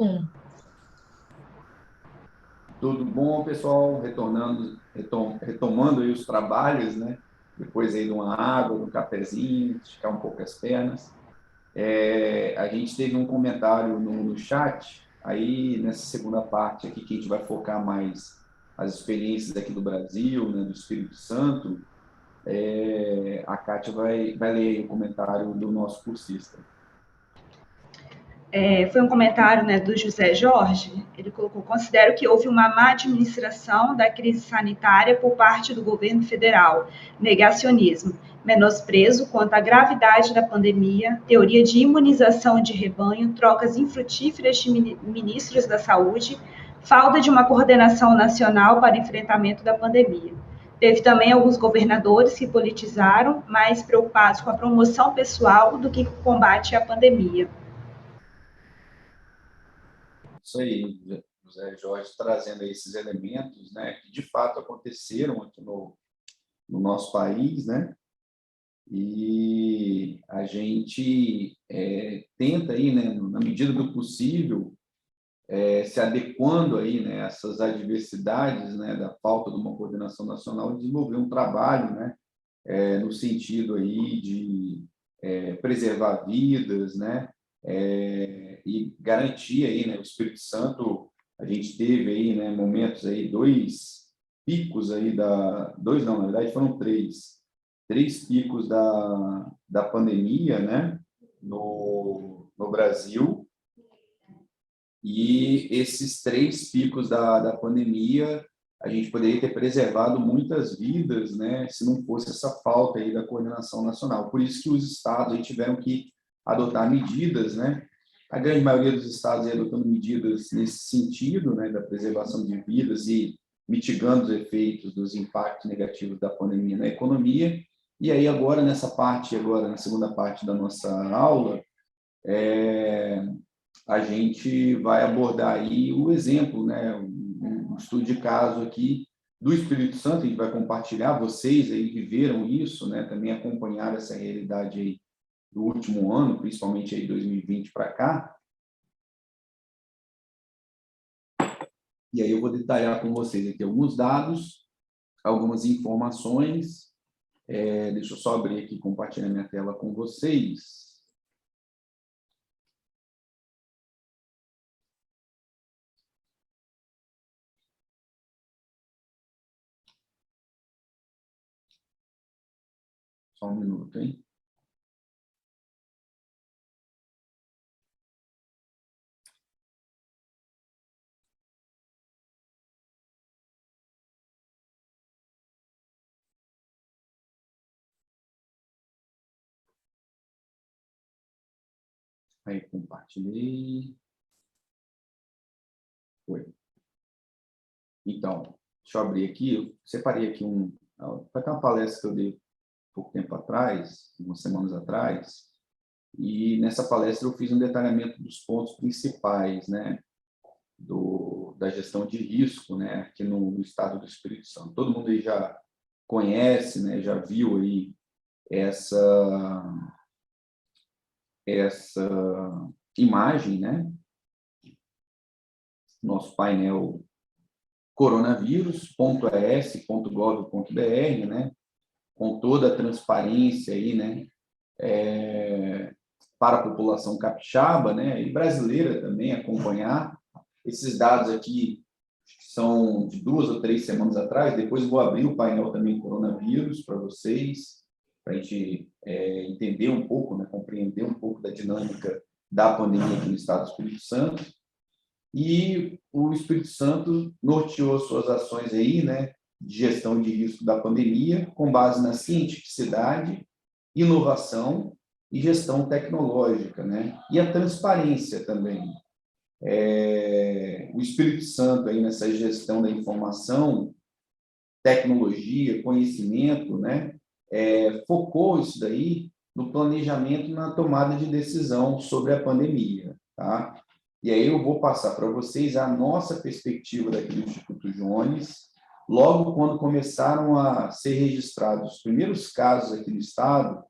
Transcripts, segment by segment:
Um. Tudo bom, pessoal? Retomando aí os trabalhos, né? Depois aí de uma água, de um cafezinho, esticar um pouco as pernas. A gente teve um comentário no chat, aí nessa segunda parte aqui que a gente vai focar mais as experiências aqui do Brasil, né, do Espírito Santo. A Kátia vai ler aí o comentário do nosso cursista. Foi um comentário, né, do José Jorge. Ele colocou: considero que houve uma má administração da crise sanitária por parte do governo federal, negacionismo, menosprezo quanto à gravidade da pandemia, teoria de imunização de rebanho, trocas infrutíferas de ministros da saúde, falta de uma coordenação nacional para enfrentamento da pandemia. Teve também alguns governadores que politizaram, mais preocupados com a promoção pessoal do que com o combate à pandemia. Isso aí, José Jorge, trazendo aí esses elementos, né, que de fato aconteceram aqui no nosso país, né, e a gente tenta aí, né, na medida do possível, se adequando aí, né, a essas adversidades, né, da falta de uma coordenação nacional, desenvolver um trabalho, né, no sentido aí de preservar vidas, né, e garantir aí, né, o Espírito Santo. A gente teve aí, né, momentos aí, dois picos aí dois não, na verdade foram três picos da pandemia, né, no Brasil. E esses três picos da pandemia, a gente poderia ter preservado muitas vidas, né, se não fosse essa falta aí da coordenação nacional. Por isso que os estados aí tiveram que adotar medidas, né? A grande maioria dos estados aí adotando medidas nesse sentido, né, da preservação de vidas e mitigando os efeitos dos impactos negativos da pandemia na economia. E aí agora na segunda parte da nossa aula, a gente vai abordar aí o exemplo, né, um estudo de caso aqui do Espírito Santo. A gente vai compartilhar, vocês aí viveram isso, né, também acompanharam essa realidade aí do último ano, principalmente aí 2020 para cá. E aí eu vou detalhar com vocês aqui alguns dados, algumas informações. Deixa eu só abrir aqui e compartilhar minha tela com vocês. Só um minuto, hein? Aí, compartilhei. Foi. Então, deixa eu abrir aqui. Eu separei aqui vai ter uma palestra que eu dei pouco tempo atrás, umas semanas atrás, e nessa palestra eu fiz um detalhamento dos pontos principais, né, da gestão de risco, né, aqui no estado do Espírito Santo. Todo mundo aí já conhece, né, já viu aí essa imagem, né, nosso painel coronavírus.es.gov.br, né, com toda a transparência aí, né, para a população capixaba, né, e brasileira também, acompanhar. Esses dados aqui são de 2 ou 3 semanas atrás. Depois vou abrir o painel também coronavírus para vocês, para a gente entender um pouco, né, compreender um pouco da dinâmica da pandemia aqui no estado do Espírito Santo. E o Espírito Santo norteou suas ações aí, né, de gestão de risco da pandemia, com base na cientificidade, inovação e gestão tecnológica, né, e a transparência também. O Espírito Santo aí nessa gestão da informação, tecnologia, conhecimento, né, focou isso daí no planejamento e na tomada de decisão sobre a pandemia, tá? E aí eu vou passar para vocês a nossa perspectiva daqui do Instituto Jones, logo quando começaram a ser registrados os primeiros casos aqui no estado,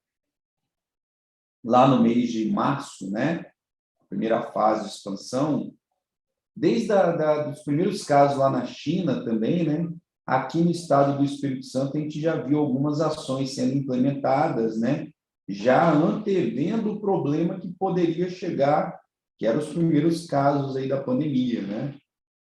lá no mês de março, né, a primeira fase de expansão. desde dos primeiros casos lá na China também, né? Aqui no estado do Espírito Santo, a gente já viu algumas ações sendo implementadas, né? Já antevendo o problema que poderia chegar, que eram os primeiros casos aí da pandemia, né?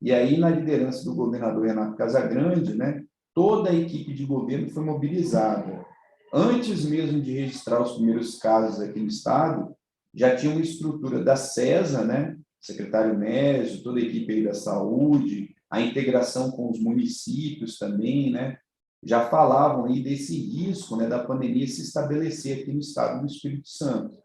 E aí, na liderança do governador Renato Casagrande, né, toda a equipe de governo foi mobilizada. Antes mesmo de registrar os primeiros casos aqui no estado, já tinha uma estrutura da CESA, né, secretário Mésio, toda a equipe aí da saúde, a integração com os municípios também, né, já falavam aí desse risco, né, da pandemia se estabelecer aqui no estado do Espírito Santo.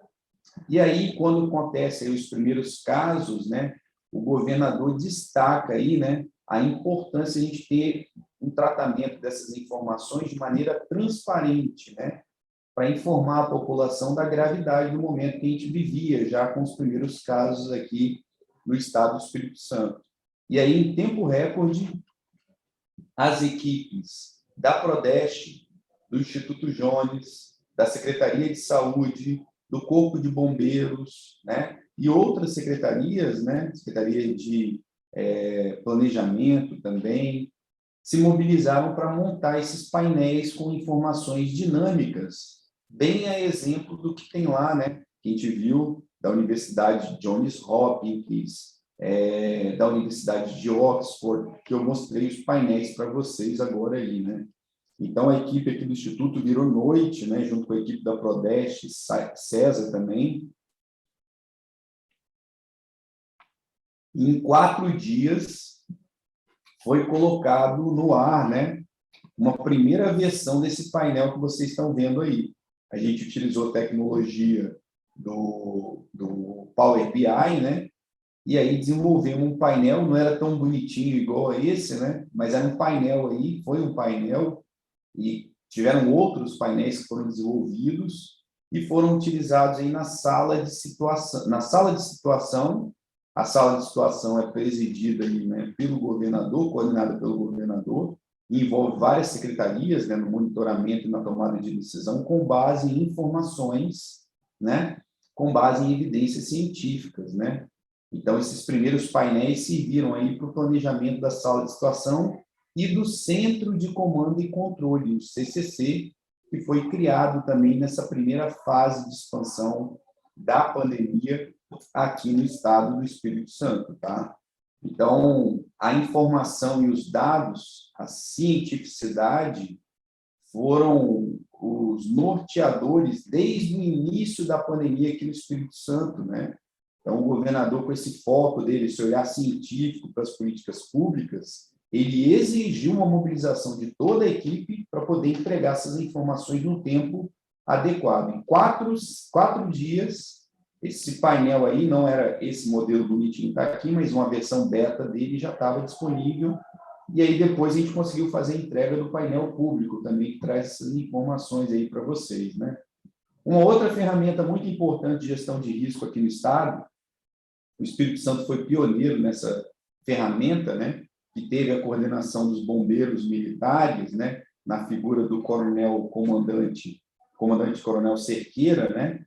E aí, quando acontecem os primeiros casos, né, o governador destaca aí, né, a importância de a gente ter um tratamento dessas informações de maneira transparente, né, para informar a população da gravidade do momento que a gente vivia, já com os primeiros casos aqui no estado do Espírito Santo. E aí, em tempo recorde, as equipes da Prodeste, do Instituto Jones, da Secretaria de Saúde, do Corpo de Bombeiros, né, e outras secretarias, né, Secretaria de Planejamento também, se mobilizaram para montar esses painéis com informações dinâmicas, bem a exemplo do que tem lá, né, que a gente viu da Universidade Johns Hopkins, da Universidade de Oxford, que eu mostrei os painéis para vocês agora aí, né? Então, a equipe aqui do Instituto virou noite, né, junto com a equipe da Prodeste, CESA também. E em 4 dias, foi colocado no ar, né, uma primeira versão desse painel que vocês estão vendo aí. A gente utilizou a tecnologia do Power BI, né, e aí desenvolvemos um painel, não era tão bonitinho igual a esse, né, mas era um painel aí, foi um painel, e tiveram outros painéis que foram desenvolvidos e foram utilizados aí na sala de situação. Na sala de situação, a sala de situação é presidida aí, né, pelo governador, coordenada pelo governador, e envolve várias secretarias, né, no monitoramento e na tomada de decisão, com base em informações, né, com base em evidências científicas, né. Então, esses primeiros painéis serviram aí para o planejamento da sala de situação e do Centro de Comando e Controle, o CCC, que foi criado também nessa primeira fase de expansão da pandemia aqui no estado do Espírito Santo, tá? Então, a informação e os dados, a cientificidade, foram os norteadores desde o início da pandemia aqui no Espírito Santo, né? Então, o governador, com esse foco dele, esse olhar científico para as políticas públicas, ele exigiu uma mobilização de toda a equipe para poder entregar essas informações no tempo adequado. Em 4 dias, esse painel aí, não era esse modelo bonitinho que está aqui, mas uma versão beta dele já estava disponível, e aí depois a gente conseguiu fazer a entrega do painel público também, que traz essas informações aí para vocês, né? Uma outra ferramenta muito importante de gestão de risco aqui no estado, o Espírito Santo foi pioneiro nessa ferramenta, né, que teve a coordenação dos bombeiros militares, né, na figura do comandante-coronel Cerqueira, né,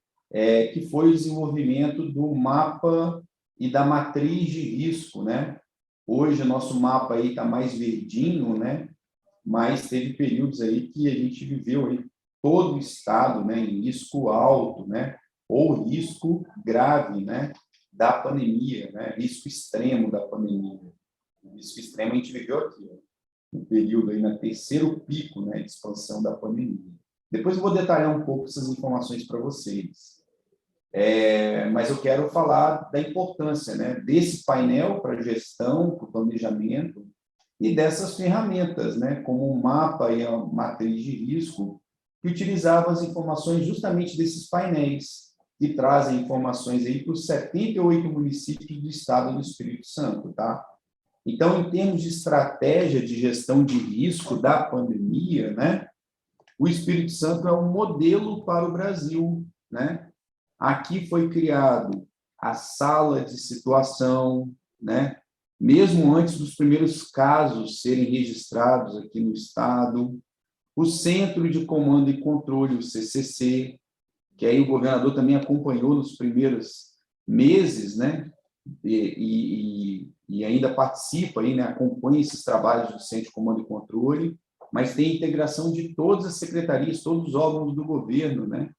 que foi o desenvolvimento do mapa e da matriz de risco, né. Hoje o nosso mapa aí está mais verdinho, né, mas teve períodos aí que a gente viveu aí todo o estado, né, em risco alto, né, ou risco grave, né, da pandemia, né, risco extremo da pandemia. O risco extremo a gente viveu aqui, no período aí, no terceiro pico, né, de expansão da pandemia. Depois eu vou detalhar um pouco essas informações para vocês. Mas eu quero falar da importância, né, desse painel para gestão, para o planejamento, e dessas ferramentas, né, como o mapa e a matriz de risco, que utilizavam as informações justamente desses painéis, que trazem informações aí para os 78 municípios do estado do Espírito Santo, tá? Então, em termos de estratégia de gestão de risco da pandemia, né, o Espírito Santo é um modelo para o Brasil, né? Aqui foi criado a sala de situação, né? Mesmo antes dos primeiros casos serem registrados aqui no estado, o Centro de Comando e Controle, o CCC, que aí o governador também acompanhou nos primeiros meses, né? E e ainda participa, aí, né, acompanha esses trabalhos do Centro de Comando e Controle, mas tem integração de todas as secretarias, todos os órgãos do governo, né,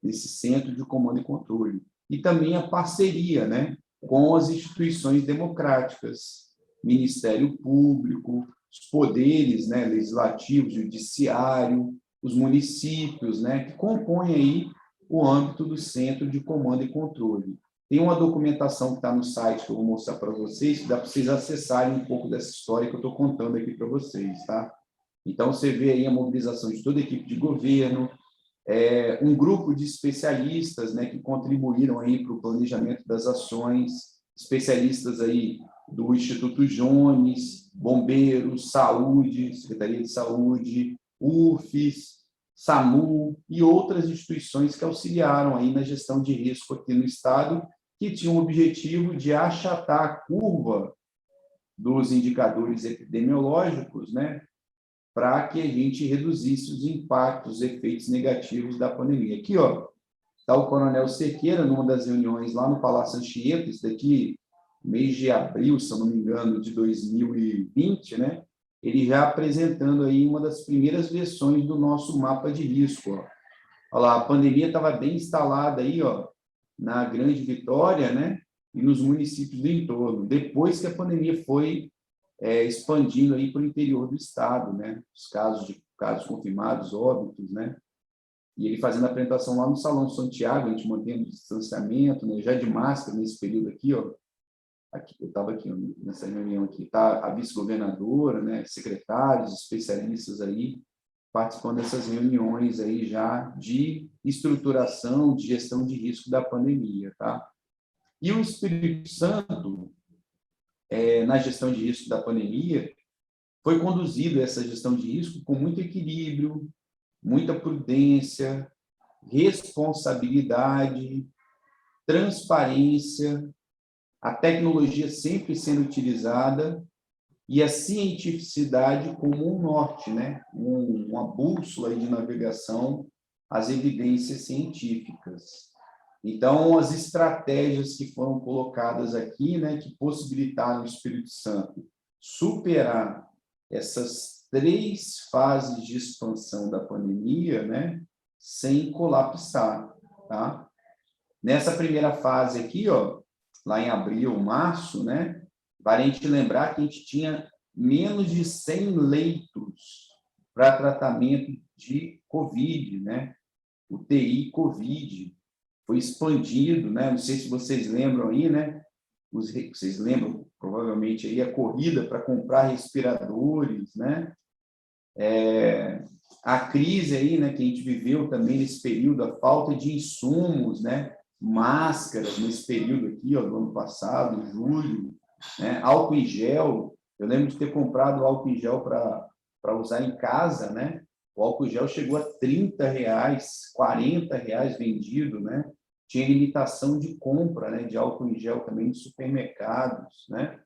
nesse Centro de Comando e Controle. E também a parceria, né, com as instituições democráticas, Ministério Público, os poderes, né, legislativo, judiciário, os municípios, né, que compõem aí o âmbito do Centro de Comando e Controle. Tem uma documentação que está no site que eu vou mostrar para vocês, que dá para vocês acessarem um pouco dessa história que eu estou contando aqui para vocês, tá? Então, você vê aí a mobilização de toda a equipe de governo, um grupo de especialistas, né, que contribuíram aí para o planejamento das ações, especialistas aí do Instituto Jones, Bombeiros, Saúde, Secretaria de Saúde, UFES, SAMU e outras instituições que auxiliaram aí na gestão de risco aqui no estado, que tinham o objetivo de achatar a curva dos indicadores epidemiológicos, né, para que a gente reduzisse os impactos, os efeitos negativos da pandemia. Aqui, ó, está o Coronel Cerqueira, numa das reuniões lá no Palácio Anchieta, isso daqui, mês de abril, se eu não me engano, de 2020, né? Ele já apresentando aí uma das primeiras versões do nosso mapa de risco. Ó. Olha lá, a pandemia estava bem instalada aí, ó, na Grande Vitória, né? E nos municípios do entorno. Depois que a pandemia foi expandindo aí para o interior do estado, né? Os casos confirmados, óbitos, né? E ele fazendo a apresentação lá no Salão Santiago, a gente mantendo o distanciamento, né? Já de máscara nesse período aqui, ó. Aqui, eu estava aqui nessa reunião aqui, tá a vice-governadora, né? Secretários, especialistas aí participando dessas reuniões aí já de estruturação, de gestão de risco da pandemia, tá? E o Espírito Santo, na gestão de risco da pandemia, foi conduzido essa gestão de risco com muito equilíbrio, muita prudência, responsabilidade, transparência, a tecnologia sempre sendo utilizada e a cientificidade como um norte, né? Uma bússola de navegação às evidências científicas. Então, as estratégias que foram colocadas aqui, né, que possibilitaram o Espírito Santo superar essas 3 fases de expansão da pandemia, né, sem colapsar, tá? Nessa primeira fase aqui, ó, lá em abril, março, né, vale a gente lembrar que a gente tinha menos de 100 leitos para tratamento de COVID, né, UTI COVID. Foi expandido, né? Não sei se vocês lembram aí, né? Vocês lembram, provavelmente, aí a corrida para comprar respiradores, né? A crise aí, né, que a gente viveu também nesse período, a falta de insumos, né? Máscaras nesse período aqui, ó, do ano passado, julho, né? Álcool em gel. Eu lembro de ter comprado álcool em gel para usar em casa, né? O álcool gel chegou a R$30, R$40 vendido, né? Tinha limitação de compra, né, de álcool em gel também em supermercados, né?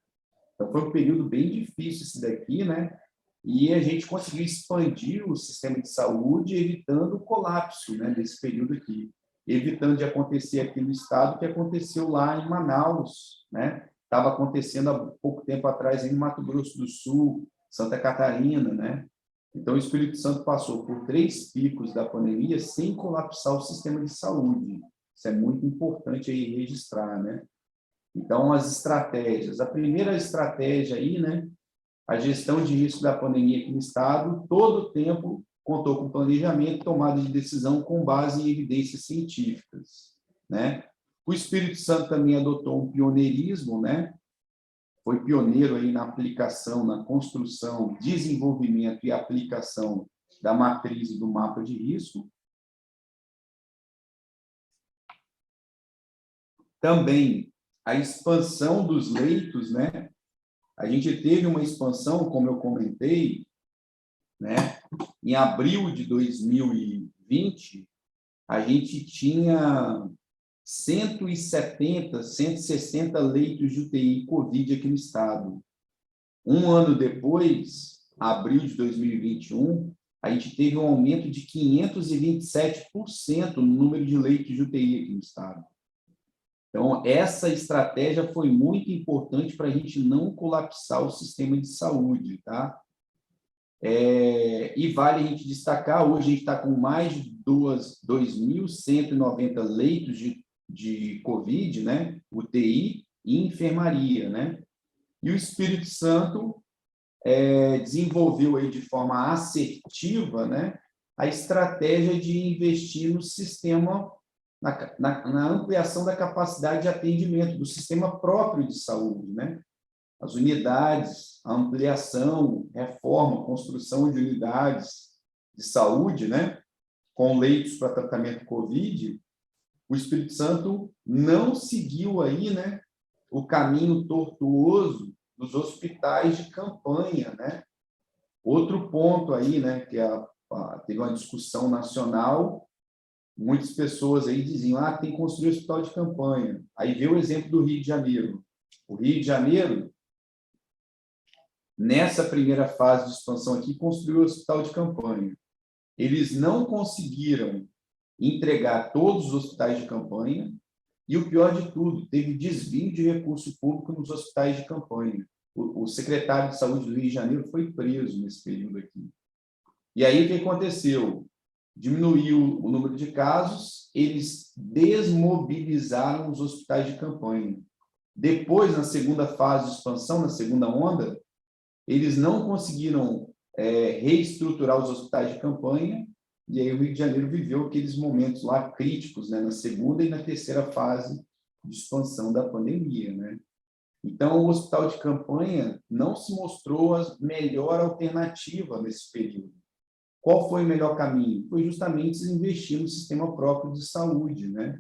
Então, foi um período bem difícil esse daqui, né? E a gente conseguiu expandir o sistema de saúde, evitando o colapso, né, desse período aqui. Evitando de acontecer aqui no estado o que aconteceu lá em Manaus, né? Estava acontecendo há pouco tempo atrás em Mato Grosso do Sul, Santa Catarina, né? Então, o Espírito Santo passou por 3 picos da pandemia sem colapsar o sistema de saúde. Isso é muito importante aí registrar, né? Então, as estratégias. A primeira estratégia aí, né? A gestão de risco da pandemia aqui no estado, todo o tempo contou com planejamento, tomada de decisão com base em evidências científicas, né? O Espírito Santo também adotou um pioneirismo, né? Foi pioneiro aí na aplicação, na construção, desenvolvimento e aplicação da matriz do mapa de risco. Também a expansão dos leitos, né? A gente teve uma expansão, como eu comentei, né? Em abril de 2020, a gente tinha 170, 160 leitos de UTI COVID aqui no estado. Um ano depois, abril de 2021, a gente teve um aumento de 527% no número de leitos de UTI aqui no estado. Então, essa estratégia foi muito importante para a gente não colapsar o sistema de saúde, tá? E vale a gente destacar, hoje a gente está com mais de 2.190 leitos de Covid, né? UTI e enfermaria, né? E o Espírito Santo desenvolveu aí de forma assertiva, né, a estratégia de investir no sistema, na ampliação da capacidade de atendimento do sistema próprio de saúde, né? As unidades, a ampliação, reforma, construção de unidades de saúde, né, com leitos para tratamento COVID. O Espírito Santo não seguiu aí, né, o caminho tortuoso dos hospitais de campanha, né? Outro ponto aí, né, que teve uma discussão nacional, muitas pessoas aí diziam, tem que construir hospital de campanha. Aí veio o exemplo do Rio de Janeiro. O Rio de Janeiro, nessa primeira fase de expansão aqui, construiu o hospital de campanha. Eles não conseguiram entregar todos os hospitais de campanha, e o pior de tudo, teve desvio de recurso público nos hospitais de campanha. O secretário de Saúde do Rio de Janeiro foi preso nesse período aqui. E aí, o que aconteceu? Diminuiu o número de casos, eles desmobilizaram os hospitais de campanha. Depois, na segunda fase de expansão, na segunda onda, eles não conseguiram reestruturar os hospitais de campanha, e aí o Rio de Janeiro viveu aqueles momentos lá críticos, né, na segunda e na terceira fase de expansão da pandemia, né? Então, o hospital de campanha não se mostrou a melhor alternativa nesse período. Qual foi o melhor caminho? Foi justamente investir no sistema próprio de saúde, né?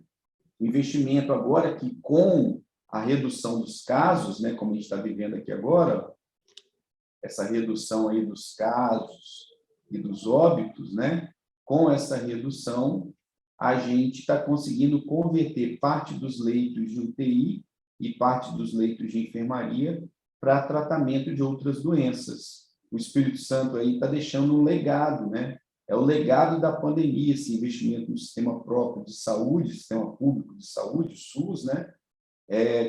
O investimento agora que, com a redução dos casos, né, como a gente está vivendo aqui agora, essa redução aí dos casos e dos óbitos, né? Com essa redução, a gente está conseguindo converter parte dos leitos de UTI e parte dos leitos de enfermaria para tratamento de outras doenças. O Espírito Santo aí está deixando um legado, né? É o legado da pandemia, esse investimento no sistema próprio de saúde, sistema público de saúde, SUS, né?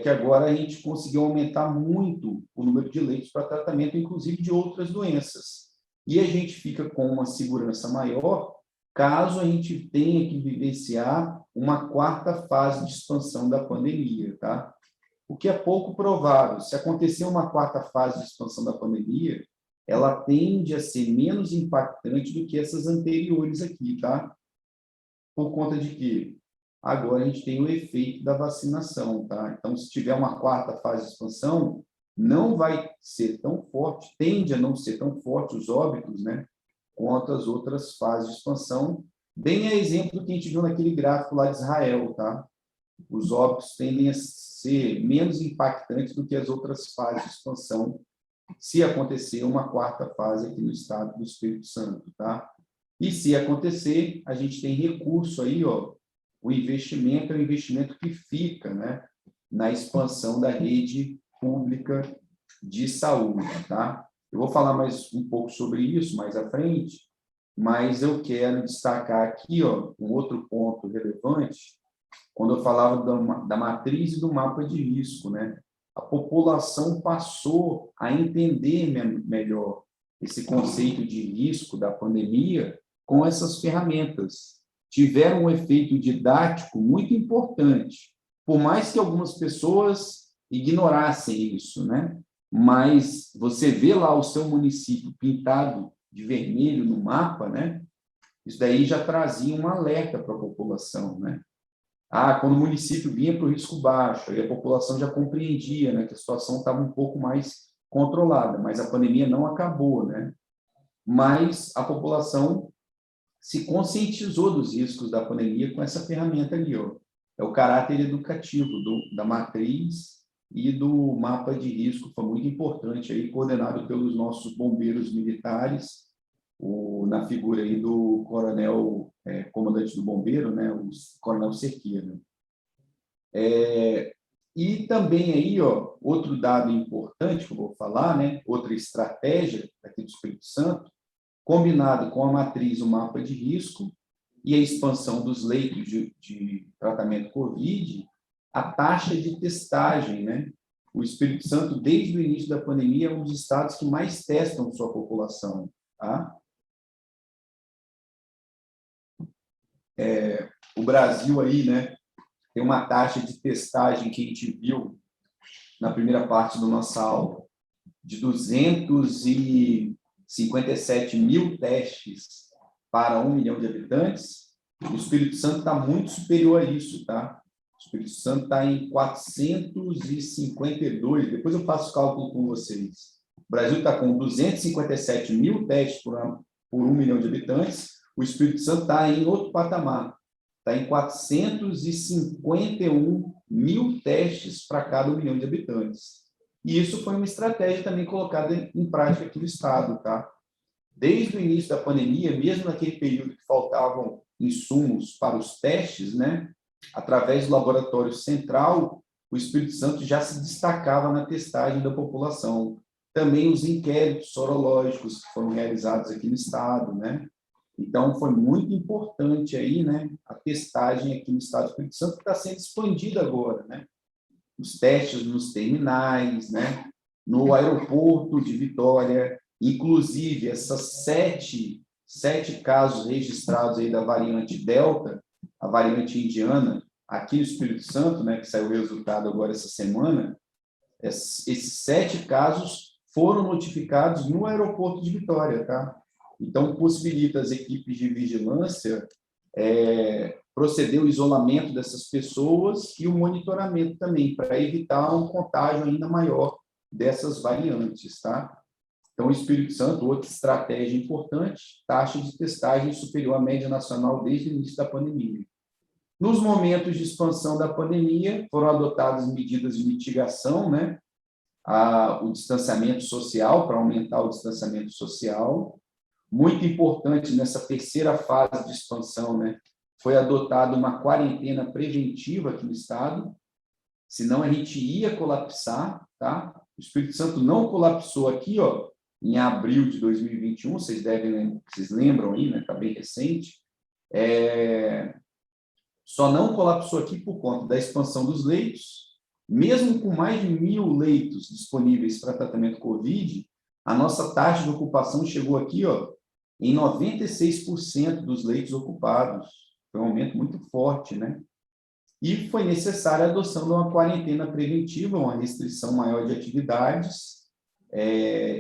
Que agora a gente conseguiu aumentar muito o número de leitos para tratamento, inclusive de outras doenças. E a gente fica com uma segurança maior caso a gente tenha que vivenciar uma quarta fase de expansão da pandemia, tá? O que é pouco provável. Se acontecer uma quarta fase de expansão da pandemia, ela tende a ser menos impactante do que essas anteriores aqui, tá? Por conta de que agora a gente tem o efeito da vacinação, tá? Então, se tiver uma quarta fase de expansão, não vai ser tão forte, tende a não ser tão forte os óbitos, né? Quanto as outras fases de expansão, bem a exemplo do que a gente viu naquele gráfico lá de Israel, tá? Os óbitos tendem a ser menos impactantes do que as outras fases de expansão, se acontecer uma quarta fase aqui no estado do Espírito Santo, tá? E se acontecer, a gente tem recurso aí, ó, o investimento é um investimento que fica, né, na expansão da rede pública de saúde, tá? Eu vou falar mais um pouco sobre isso mais à frente, mas eu quero destacar aqui, ó, um outro ponto relevante, quando eu falava da matriz e do mapa de risco, né? A população passou a entender melhor esse conceito de risco da pandemia com essas ferramentas. Tiveram um efeito didático muito importante, por mais que algumas pessoas ignorassem isso, né? Mas você vê lá o seu município pintado de vermelho no mapa, né? Isso daí já trazia um alerta para a população, né? Quando o município vinha para o risco baixo, aí a população já compreendia, né, que a situação estava um pouco mais controlada, mas a pandemia não acabou, né? Mas a população se conscientizou dos riscos da pandemia com essa ferramenta ali, ó. É o caráter educativo da matriz e do mapa de risco, foi muito importante, aí, coordenado pelos nossos bombeiros militares, na figura aí do coronel, comandante do bombeiro, né, o coronel Cerqueira. E também aí, ó, outro dado importante que eu vou falar, né, outra estratégia aqui do Espírito Santo, combinado com a matriz, o mapa de risco e a expansão dos leitos de tratamento COVID, a taxa de testagem, né? O Espírito Santo, desde o início da pandemia, é um dos estados que mais testam sua população, tá? O Brasil aí, né, tem uma taxa de testagem que a gente viu na primeira parte da nossa aula, de 257 mil testes para 1 milhão de habitantes. O Espírito Santo está muito superior a isso, tá? O Espírito Santo está em 452, depois eu faço o cálculo com vocês. O Brasil está com 257 mil testes por 1 milhão de habitantes, o Espírito Santo está em outro patamar, está em 451 mil testes para cada 1 milhão de habitantes. E isso foi uma estratégia também colocada em prática aqui no estado, tá? Desde o início da pandemia, mesmo naquele período que faltavam insumos para os testes, né? Através do laboratório central, o Espírito Santo já se destacava na testagem da população. Também os inquéritos sorológicos que foram realizados aqui no estado, né? Então, foi muito importante aí, né? A testagem aqui no estado do Espírito Santo, que está sendo expandida agora, né? Os testes nos terminais, né? No aeroporto de Vitória, inclusive essas sete casos registrados aí da variante Delta, a variante indiana, aqui no Espírito Santo, né, que saiu o resultado agora essa semana, esses 7 casos foram notificados no aeroporto de Vitória, tá? Então, possibilita as equipes de vigilância proceder ao isolamento dessas pessoas e o monitoramento também, para evitar um contágio ainda maior dessas variantes, tá? Então, o Espírito Santo, outra estratégia importante, taxa de testagem superior à média nacional desde o início da pandemia. Nos momentos de expansão da pandemia, foram adotadas medidas de mitigação, né? O distanciamento social, para aumentar o distanciamento social. Muito importante nessa terceira fase de expansão, né? Foi adotada uma quarentena preventiva aqui no estado, senão a gente ia colapsar, tá? O Espírito Santo não colapsou aqui, ó, em abril de 2021, vocês lembram aí, né? Está bem recente. Só não colapsou aqui por conta da expansão dos leitos. Mesmo com mais de 1.000 leitos disponíveis para tratamento COVID, a nossa taxa de ocupação chegou aqui, ó, em 96% dos leitos ocupados. Foi um aumento muito forte, né? E foi necessária a adoção de uma quarentena preventiva, uma restrição maior de atividades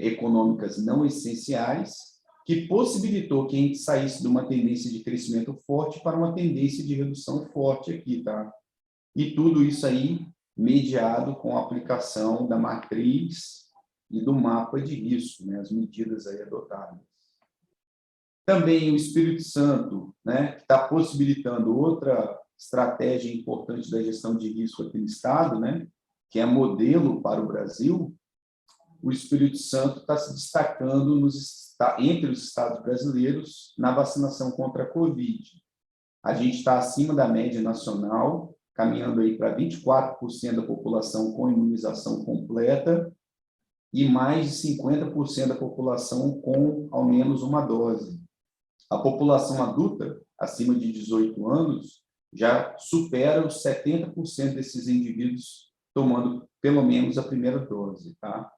econômicas não essenciais, que possibilitou que a gente saísse de uma tendência de crescimento forte para uma tendência de redução forte aqui, tá? E tudo isso aí mediado com a aplicação da matriz e do mapa de risco, né? As medidas aí adotadas. Também o Espírito Santo, né, que está possibilitando outra estratégia importante da gestão de risco aqui no estado, né, que é modelo para o Brasil. O Espírito Santo está se destacando entre os estados brasileiros na vacinação contra a Covid. A gente está acima da média nacional, caminhando aí para 24% da população com imunização completa e mais de 50% da população com ao menos uma dose. A população adulta, acima de 18 anos, já supera os 70% desses indivíduos tomando pelo menos a primeira dose, tá?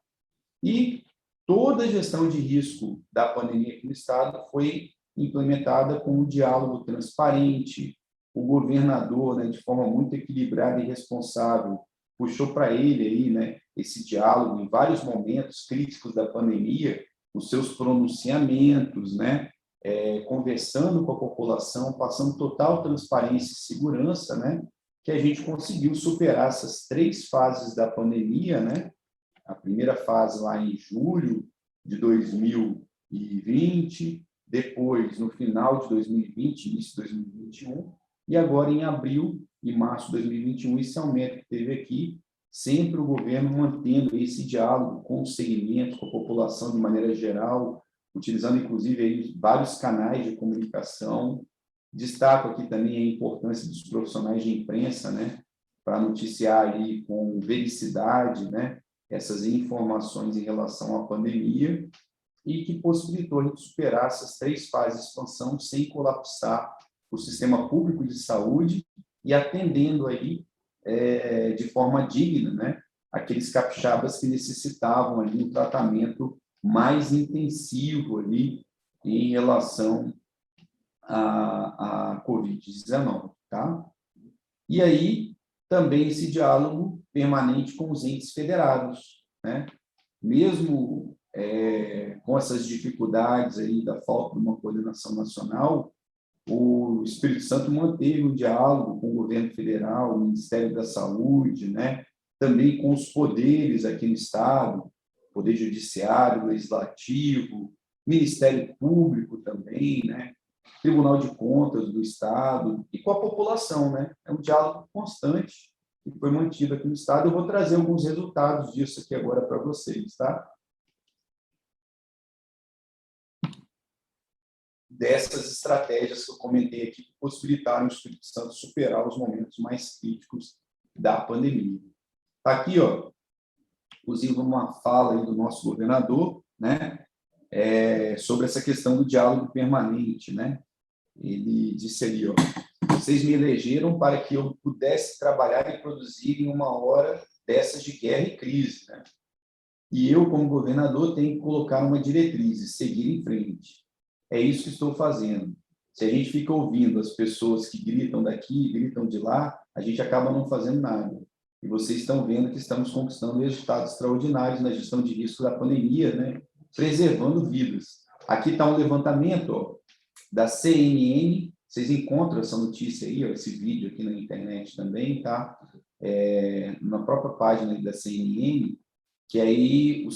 E toda a gestão de risco da pandemia aqui no estado foi implementada com um diálogo transparente. O governador, né, de forma muito equilibrada e responsável, puxou para ele aí, né, esse diálogo em vários momentos críticos da pandemia, os seus pronunciamentos, né, conversando com a população, passando total transparência e segurança, né, que a gente conseguiu superar essas 3 fases da pandemia, né? A primeira fase lá em julho de 2020, depois no final de 2020, início de 2021, e agora em abril e março de 2021, esse aumento que teve aqui, sempre o governo mantendo esse diálogo com os segmentos, com a população de maneira geral, utilizando inclusive aí vários canais de comunicação. Destaco aqui também a importância dos profissionais de imprensa, né, para noticiar aí com vericidade, né, essas informações em relação à pandemia, e que possibilitou a gente superar essas 3 fases de expansão sem colapsar o sistema público de saúde e atendendo aí de forma digna, né, aqueles capixabas que necessitavam ali um tratamento mais intensivo ali em relação à Covid-19, tá? E aí, também esse diálogo permanente com os entes federados, né? Mesmo com essas dificuldades aí da falta de uma coordenação nacional, o Espírito Santo manteve um diálogo com o governo federal, o Ministério da Saúde, né? Também com os poderes aqui no Estado, Poder Judiciário, Legislativo, Ministério Público também, né? Tribunal de Contas do Estado e com a população, né? É um diálogo constante que foi mantido aqui no Estado. Eu vou trazer alguns resultados disso aqui agora para vocês, tá? Dessas estratégias que eu comentei aqui, que possibilitaram o Espírito Santo superar os momentos mais críticos da pandemia. Está aqui, ó, inclusive, uma fala aí do nosso governador, né, sobre essa questão do diálogo permanente, né? Ele disse ali, ó, vocês me elegeram para que eu pudesse trabalhar e produzir em uma hora dessas de guerra e crise, né? E eu, como governador, tenho que colocar uma diretriz e seguir em frente. É isso que estou fazendo. Se a gente fica ouvindo as pessoas que gritam daqui, gritam de lá, a gente acaba não fazendo nada. E vocês estão vendo que estamos conquistando resultados extraordinários na gestão de risco da pandemia, né? Preservando vidas. Aqui está um levantamento, ó, da CNN, vocês encontram essa notícia aí, ó, esse vídeo aqui na internet também, tá? Na própria página da CNN, que aí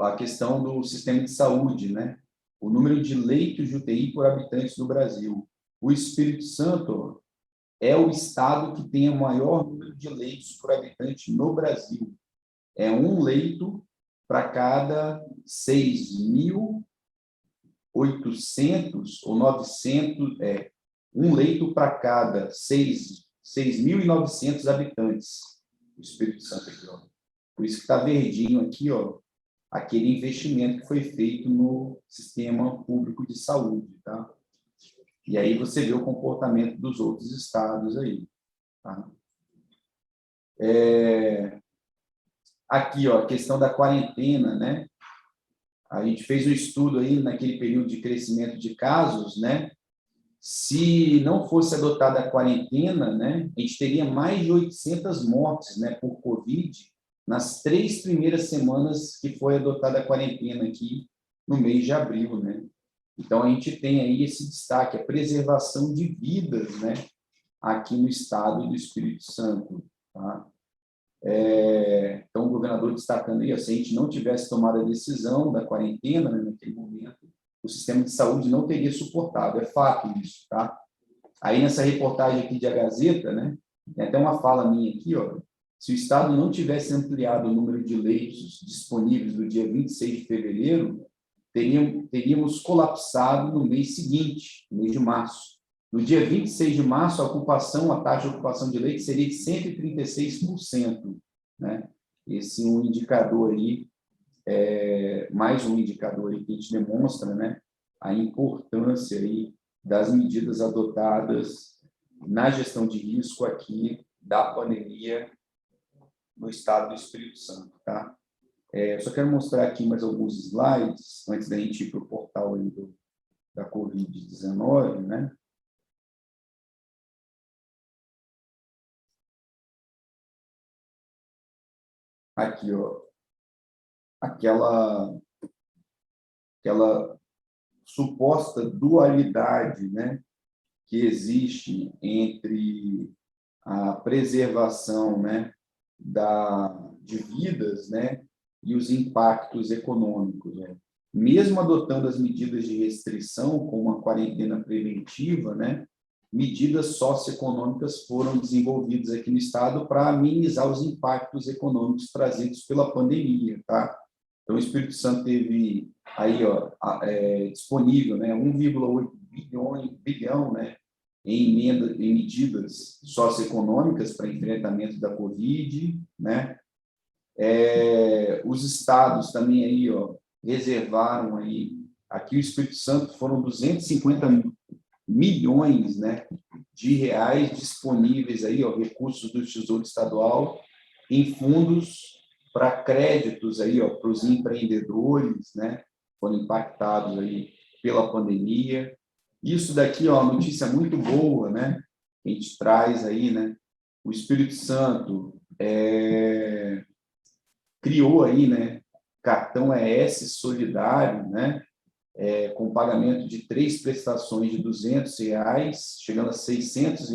a questão do sistema de saúde, né? O número de leitos de UTI por habitantes do Brasil. O Espírito Santo é o estado que tem o maior número de leitos por habitante no Brasil. É um leito para cada 6.800 ou 900, um leito para cada 6.900 habitantes. O Espírito Santo aqui, ó. Por isso que está verdinho aqui, ó, aquele investimento que foi feito no sistema público de saúde, tá? E aí você vê o comportamento dos outros estados aí, tá? Aqui, ó, a questão da quarentena, né? A gente fez um estudo aí naquele período de crescimento de casos, né? Se não fosse adotada a quarentena, né, a gente teria mais de 800 mortes, né, por Covid nas 3 primeiras semanas que foi adotada a quarentena aqui no mês de abril, né? Então, a gente tem aí esse destaque, a preservação de vidas, né, aqui no estado do Espírito Santo, tá? Então, o governador destacando aí, se a gente não tivesse tomado a decisão da quarentena, né, naquele momento, o sistema de saúde não teria suportado, é fato isso, tá? Aí, nessa reportagem aqui de A Gazeta, né, tem até uma fala minha aqui, ó, se o Estado não tivesse ampliado o número de leitos disponíveis no dia 26 de fevereiro, teríamos colapsado no mês seguinte, no mês de março. No dia 26 de março, a taxa de ocupação de leitos seria de 136%, né? Esse é um indicador aí, mais um indicador aí que a gente demonstra, né, a importância aí das medidas adotadas na gestão de risco aqui da pandemia no estado do Espírito Santo, tá? Eu só quero mostrar aqui mais alguns slides, antes da gente ir para o portal aí da Covid-19, né? Aqui, ó, aquela suposta dualidade, né, que existe entre a preservação, né, de vidas, né, e os impactos econômicos, né? Mesmo adotando as medidas de restrição, como a quarentena preventiva, né, medidas socioeconômicas foram desenvolvidas aqui no estado para minimizar os impactos econômicos trazidos pela pandemia, tá? Então, o Espírito Santo teve aí, ó, disponível, né, 1,8 bilhão, né, em medidas socioeconômicas para enfrentamento da Covid, né? Os estados também aí, ó, reservaram aí, aqui o Espírito Santo foram 250 milhões, né, de reais disponíveis aí, ó, recursos do Tesouro Estadual em fundos para créditos aí, ó, para os empreendedores, né, foram impactados aí pela pandemia. Isso daqui, ó, notícia muito boa, né, que a gente traz aí, né, o Espírito Santo criou aí, né, cartão ES Solidário, né, com pagamento de 3 prestações de R$ 200, chegando a R$ 600,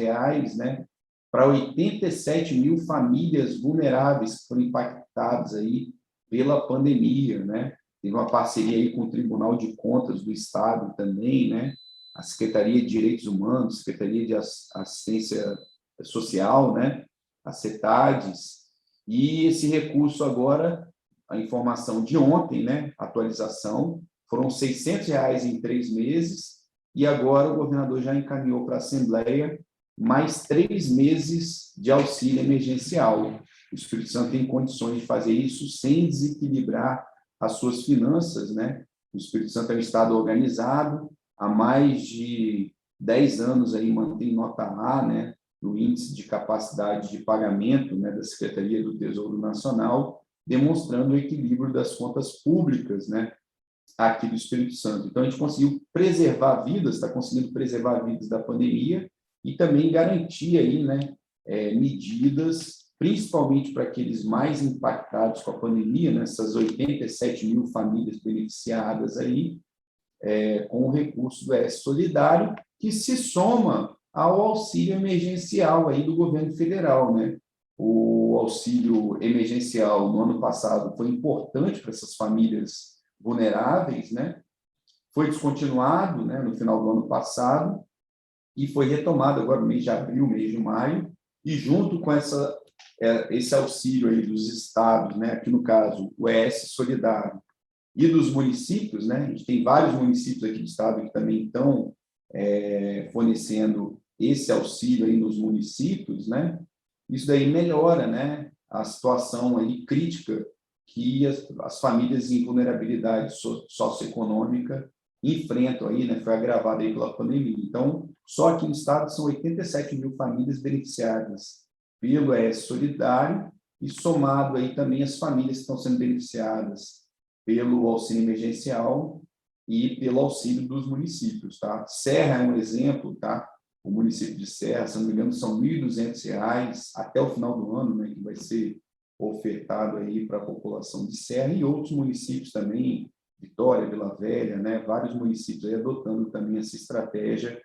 né, para 87 mil famílias vulneráveis que foram impactadas aí pela pandemia, né? Teve uma parceria aí com o Tribunal de Contas do Estado também, né? A Secretaria de Direitos Humanos, Secretaria de Assistência Social, né? A CETADES, e esse recurso agora, a informação de ontem, né? Atualização, foram R$ 600 em 3 meses, e agora o governador já encaminhou para a Assembleia mais 3 meses de auxílio emergencial. O Espírito Santo tem condições de fazer isso sem desequilibrar as suas finanças, né? O Espírito Santo é um estado organizado, há mais de 10 anos aí mantém nota A, né, no índice de capacidade de pagamento, né, da Secretaria do Tesouro Nacional, demonstrando o equilíbrio das contas públicas, né, aqui do Espírito Santo. Então, a gente conseguiu preservar vidas, está conseguindo preservar vidas da pandemia e também garantir aí, né, medidas, principalmente para aqueles mais impactados com a pandemia, né, essas 87 mil famílias beneficiadas aí, com o recurso do ES Solidário, que se soma ao auxílio emergencial aí do governo federal, né? O auxílio emergencial no ano passado foi importante para essas famílias vulneráveis, né? Foi descontinuado, né, no final do ano passado e foi retomado agora no mês de abril, mês de maio, e junto com esse auxílio aí dos estados, né, aqui no caso o ES Solidário, e dos municípios, né, a gente tem vários municípios aqui do estado que também estão fornecendo esse auxílio aí nos municípios, né, isso daí melhora, né, a situação aí crítica que as famílias em vulnerabilidade socioeconômica enfrentam aí, né, foi agravada aí pela pandemia. Então, só aqui no estado são 87 mil famílias beneficiadas pelo ES Solidário e somado aí também as famílias que estão sendo beneficiadas pelo auxílio emergencial e pelo auxílio dos municípios, tá? Serra é um exemplo, tá? O município de Serra, se não me engano, são R$ 1.200 até o final do ano, né, que vai ser ofertado aí para a população de Serra e outros municípios também, Vitória, Vila Velha, né, vários municípios aí adotando também essa estratégia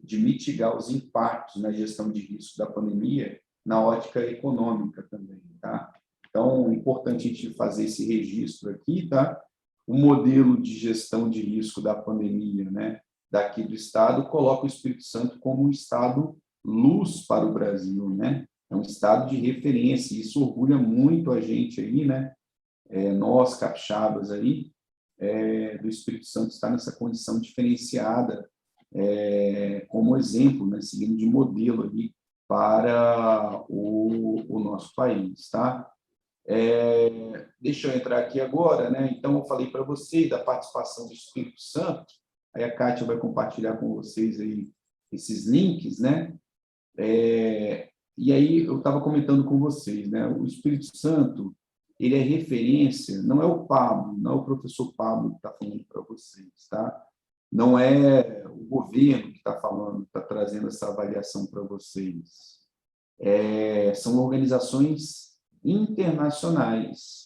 de mitigar os impactos na gestão de risco da pandemia na ótica econômica também, tá? Então, é importante a gente fazer esse registro aqui, tá? O modelo de gestão de risco da pandemia, né, daqui do estado, coloca o Espírito Santo como um estado luz para o Brasil, né? É um estado de referência, e isso orgulha muito a gente aí, né? Nós, capixabas aí, do Espírito Santo estar nessa condição diferenciada, como exemplo, né? Seguindo de modelo ali para o nosso país, tá? Deixa eu entrar aqui agora, né? Então, eu falei para vocês da participação do Espírito Santo, aí a Kátia vai compartilhar com vocês aí esses links, né? E aí eu estava comentando com vocês, né? O Espírito Santo, ele é referência, não é o Pablo, não é o professor Pablo que está falando para vocês, tá? Não é o governo que está falando, está trazendo essa avaliação para vocês. São organizações internacionais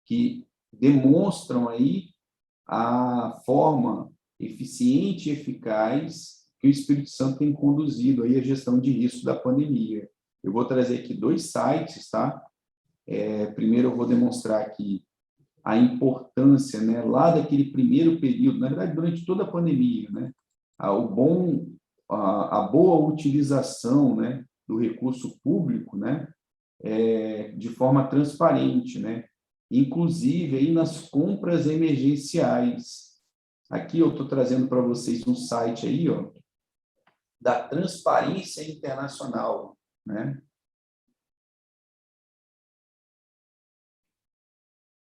que demonstram aí a forma eficiente e eficaz que o Espírito Santo tem conduzido aí a gestão de risco da pandemia. Eu vou trazer aqui 2 sites, tá? Primeiro eu vou demonstrar aqui a importância, né, lá daquele primeiro período, na verdade, durante toda a pandemia, né, a boa utilização, né, do recurso público, né, de forma transparente, né, inclusive aí nas compras emergenciais. Aqui eu estou trazendo para vocês um site aí, ó, da Transparência Internacional, né?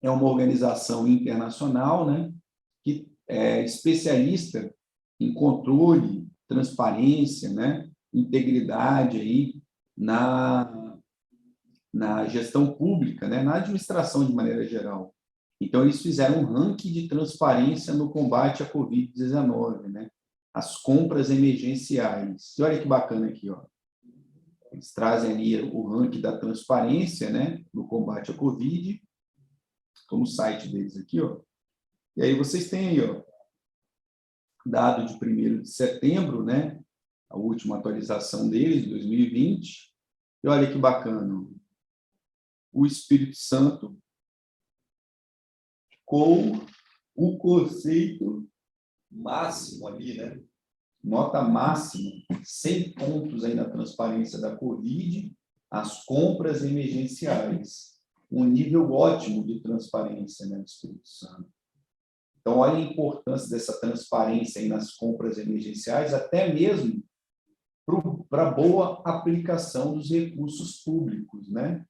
É uma organização internacional, né, que é especialista em controle, transparência, né, integridade aí na gestão pública, né, na administração de maneira geral. Então, eles fizeram um ranking de transparência no combate à Covid-19, né, as compras emergenciais. E olha que bacana aqui, ó. Eles trazem ali o ranking da transparência, né, no combate à Covid, estou no site deles aqui, ó. E aí vocês têm aí, ó, dado de 1º de setembro, né, a última atualização deles, de 2020. E olha que bacana, o Espírito Santo com o conceito máximo ali, né? Nota máxima, 100 pontos aí na transparência da Covid, as compras emergenciais, um nível ótimo de transparência, né, do Espírito Santo. Então, olha a importância dessa transparência aí nas compras emergenciais, até mesmo para boa aplicação dos recursos públicos, né?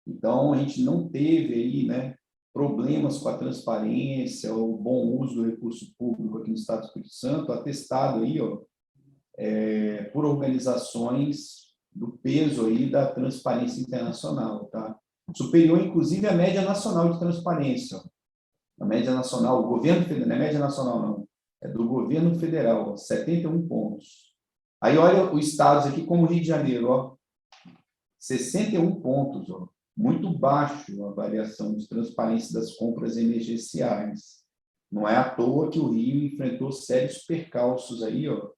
Então, a gente não teve aí, né, problemas com a transparência, o bom uso do recurso público aqui no Estado do Espírito Santo, atestado aí, ó, por organizações do peso aí da transparência internacional, tá? Superior, inclusive, à média nacional de transparência. Ó. A média nacional, o governo federal, não é média nacional, não, é do governo federal, ó, 71 pontos. Aí, olha os estados aqui, como o Rio de Janeiro, ó, 61 pontos, ó. Muito baixo a avaliação de transparência das compras emergenciais. Não é à toa que o Rio enfrentou sérios percalços aí, ó,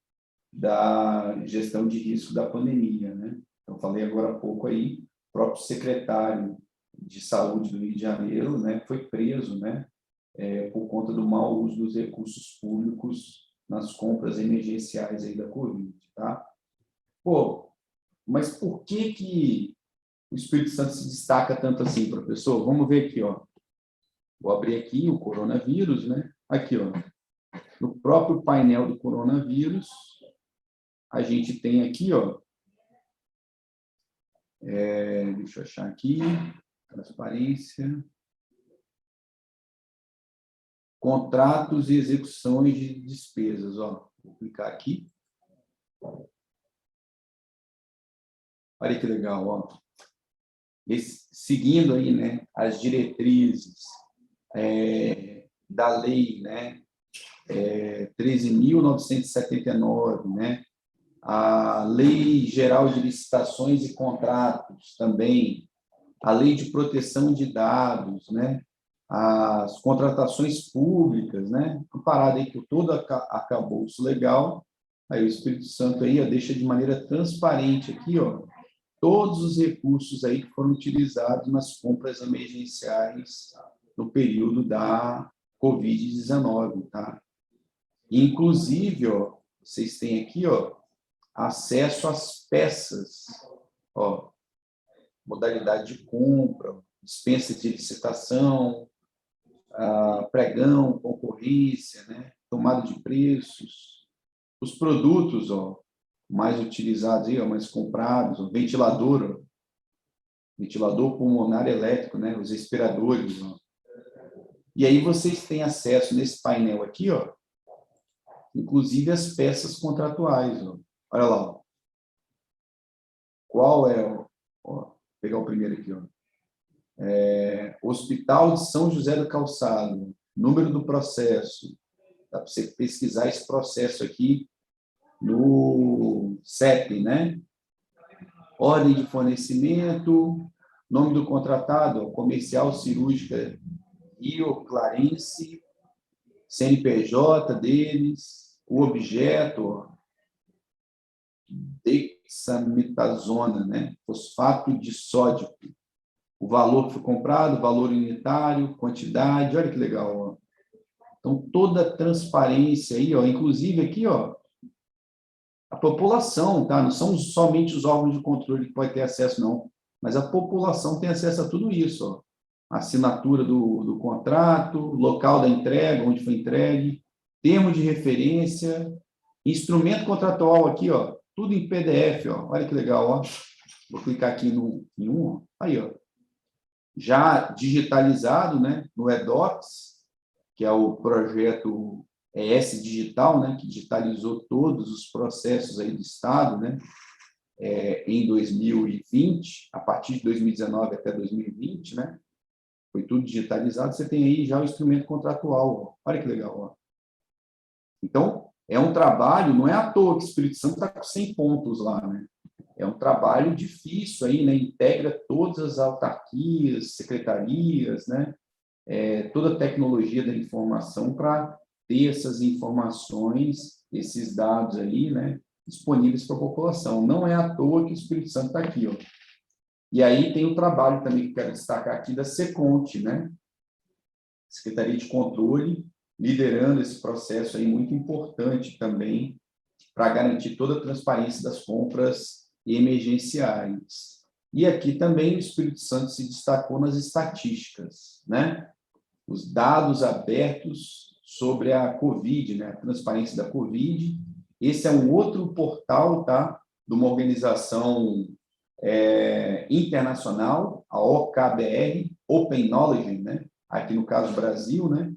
da gestão de risco da pandemia, né? Eu falei agora há pouco aí, o próprio secretário de saúde do Rio de Janeiro, né, foi preso, né, por conta do mau uso dos recursos públicos nas compras emergenciais aí da Covid, tá? Pô, mas por que o Espírito Santo se destaca tanto assim, professor? Vamos ver aqui, ó. Vou abrir aqui o coronavírus, né? Aqui, ó. No próprio painel do coronavírus, a gente tem aqui, ó. Deixa eu achar aqui. Transparência. Contratos e execuções de despesas, ó. Vou clicar aqui. Olha que legal, ó. Seguindo aí, né, as diretrizes da lei, né, 13.979, né, a Lei Geral de Licitações e Contratos também, a Lei de Proteção de Dados, né, as contratações públicas, né, comparado aí com todo arcabouço legal, aí o Espírito Santo aí, ó, deixa de maneira transparente aqui, ó, todos os recursos aí que foram utilizados nas compras emergenciais no período da Covid-19, tá? Inclusive, ó, vocês têm aqui, ó, acesso às peças, ó, modalidade de compra, dispensa de licitação, pregão, concorrência, né, tomada de preços, os produtos, ó, mais utilizados, aí, ó, mais comprados, o ventilador, ó, ventilador pulmonar elétrico, né, os respiradores. Ó. E aí vocês têm acesso nesse painel aqui, ó, inclusive as peças contratuais. Ó. Olha lá. Ó. Qual é? Ó, vou pegar o primeiro aqui. Ó. Hospital de São José do Calçado, número do processo. Dá para você pesquisar esse processo aqui no CEP, né? Ordem de fornecimento, nome do contratado, Comercial Cirúrgica Rio Clarence, CNPJ deles, o objeto, dexametasona, né? Fosfato de sódio. O valor que foi comprado, valor unitário, quantidade, olha que legal, ó. Então, toda a transparência aí, ó, inclusive aqui, ó, a população, tá? Não são somente os órgãos de controle que podem ter acesso, não, mas a população tem acesso a tudo isso, ó. Assinatura do contrato, local da entrega, onde foi entregue, termo de referência, instrumento contratual aqui, ó, tudo em PDF, ó. Olha que legal, ó. Vou clicar aqui em um, ó. Aí, ó. Já digitalizado, né, no eDocs, que é o projeto ES Digital, né, que digitalizou todos os processos aí do Estado, né, em 2020, a partir de 2019 até 2020, né? Foi tudo digitalizado, você tem aí já o instrumento contratual. Ó. Olha que legal. Ó. Então, é um trabalho, não é à toa que o Espírito Santo está com 100 pontos lá, né? É um trabalho difícil aí, né? Integra todas as autarquias, secretarias, né? Toda a tecnologia da informação para ter essas informações, esses dados aí, né? Disponíveis para a população. Não é à toa que o Espírito Santo está aqui, ó. E aí tem o trabalho também que quero destacar aqui da Seconte, né? Secretaria de Controle, liderando esse processo aí muito importante também para garantir toda a transparência das compras emergenciais. E aqui também o Espírito Santo se destacou nas estatísticas, né? Os dados abertos sobre a Covid, né? A transparência da Covid. Esse é um outro portal, tá? De uma organização internacional, a OKBR, Open Knowledge, né? Aqui no caso Brasil, né?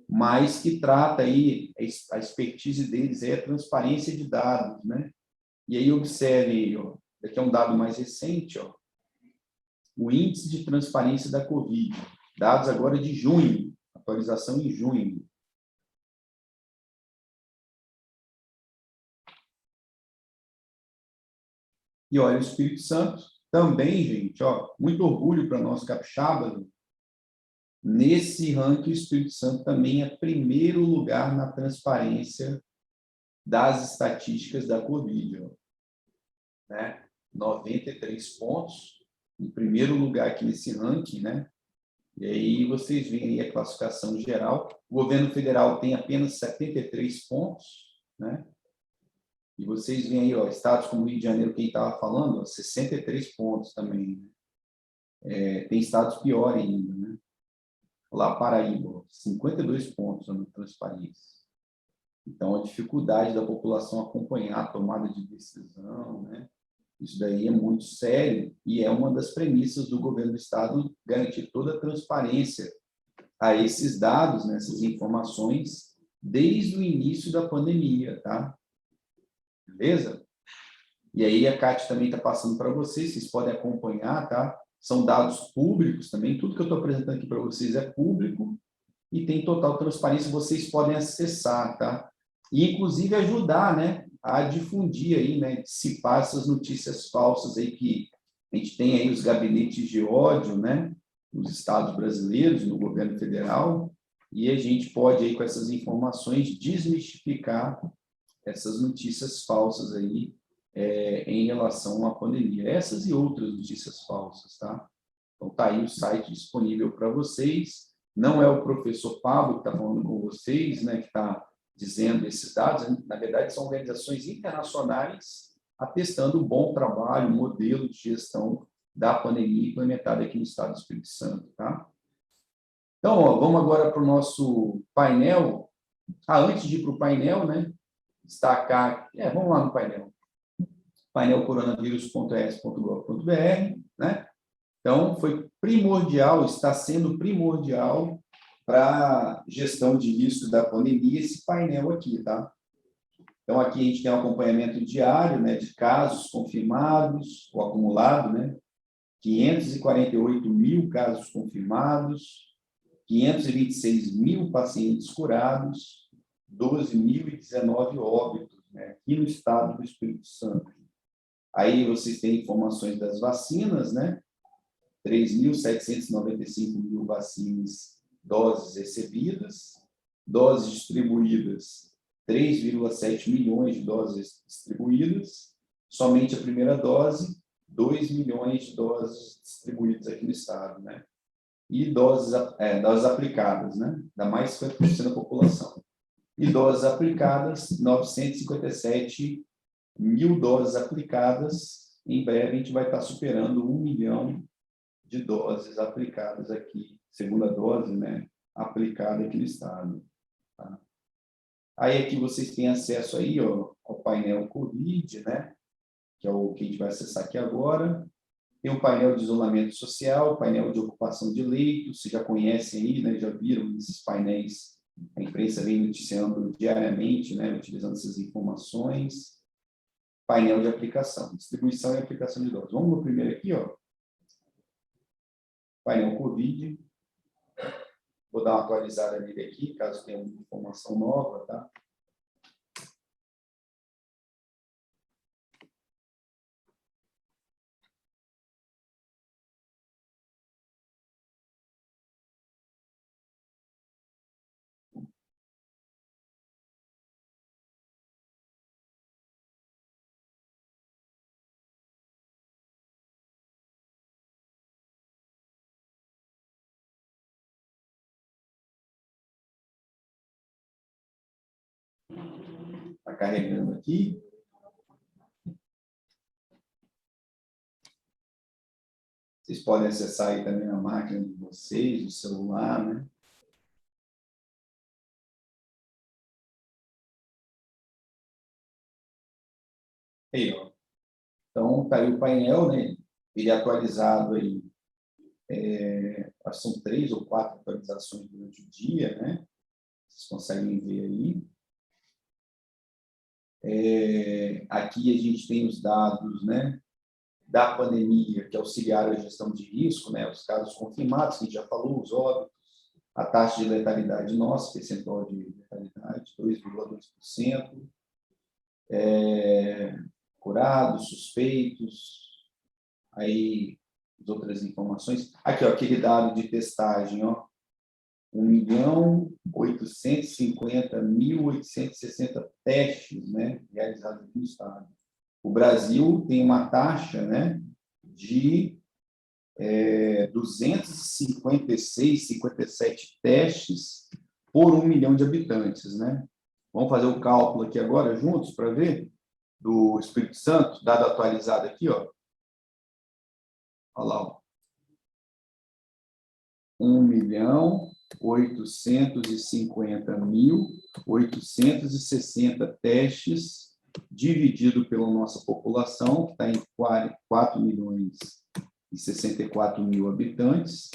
Mas que trata aí, a expertise deles é a transparência de dados, né? E aí observe, ó, aqui é um dado mais recente, ó, o índice de transparência da Covid, dados agora de junho, atualização em junho. E olha, o Espírito Santo também, gente, ó, muito orgulho para nós capixabas. Nesse ranking, o Espírito Santo também é primeiro lugar na transparência das estatísticas da Covid, ó, né? 93 pontos, em primeiro lugar aqui nesse ranking, né? E aí vocês veem aí a classificação geral. O governo federal tem apenas 73 pontos, né? E vocês veem aí, ó, estados como Rio de Janeiro, quem estava falando, ó, 63 pontos também. Né? Tem estados piores ainda, né? Lá, Paraíba, ó, 52 pontos na transparência. Então, a dificuldade da população acompanhar a tomada de decisão, né? Isso daí é muito sério e é uma das premissas do governo do estado garantir toda a transparência a esses dados, né, essas informações, desde o início da pandemia, tá? Beleza? E aí a Cátia também está passando para vocês podem acompanhar, tá? São dados públicos também, tudo que eu estou apresentando aqui para vocês é público e tem total transparência, vocês podem acessar, tá? E, inclusive, ajudar, né, a difundir aí, né, dissipar essas notícias falsas aí que a gente tem aí os gabinetes de ódio, né, nos estados brasileiros, no governo federal, e a gente pode aí com essas informações desmistificar essas notícias falsas aí em relação à pandemia, essas e outras notícias falsas, tá? Então tá aí o site disponível para vocês. Não é o professor Pablo que está falando com vocês, né, que está dizendo esses dados, na verdade, são organizações internacionais atestando o bom trabalho, o modelo de gestão da pandemia implementada aqui no estado do Espírito Santo, tá? Então, ó, vamos agora para o nosso painel. Antes de ir para o painel, né, destacar, vamos lá no painel, painelcoronavírus.es.gov.br, né? Então, foi primordial, está sendo primordial para a gestão de risco da pandemia, esse painel aqui, tá? Então, aqui a gente tem um acompanhamento diário, né, de casos confirmados, o acumulado, né? 548 mil casos confirmados, 526 mil pacientes curados, 12.019 óbitos, né, aqui no estado do Espírito Santo. Aí vocês têm informações das vacinas, né? 3.795 mil vacinas, doses recebidas, doses distribuídas, 3,7 milhões de doses distribuídas, somente a primeira dose, 2 milhões de doses distribuídas aqui no estado, né? E doses aplicadas, né? Dá mais de 50% da população. E doses aplicadas, 957 mil doses aplicadas. Em breve a gente vai estar superando 1 milhão de doses aplicadas aqui, segunda dose, né, aplicada aqui no estado. Tá? Aí aqui vocês têm acesso aí, ó, ao painel COVID, né, que é o que a gente vai acessar aqui agora. Tem o painel de isolamento social, painel de ocupação de leitos, vocês já conhecem aí, né, já viram esses painéis, a imprensa vem noticiando diariamente, né, utilizando essas informações. painel de aplicação, distribuição e aplicação de doses. Vamos no primeiro aqui, ó. Painel COVID. Vou dar uma atualizada nele aqui, caso tenha uma informação nova, tá? Está carregando aqui. Vocês podem acessar aí também a máquina de vocês, o celular, né? Aí, ó. Então, está aí o painel, né? Ele é atualizado aí. São 3 ou 4 atualizações durante o dia, né? Vocês conseguem ver aí. Aqui a gente tem os dados, né, da pandemia, que auxiliaram a gestão de risco, né, os casos confirmados, que a gente já falou, os óbitos, a taxa de letalidade nossa, percentual de letalidade, 2,2%, curados, suspeitos, aí as outras informações. Aqui, ó, aquele dado de testagem, ó, 1.850.860 testes, né, realizados no estado. O Brasil tem uma taxa, né, de 256, 57 testes por 1 milhão de habitantes, né? Vamos fazer o cálculo aqui agora juntos para ver do Espírito Santo, dado atualizado aqui, ó. Olha lá, ó. 1.850.860 testes dividido pela nossa população, que está em 4.064.000 habitantes,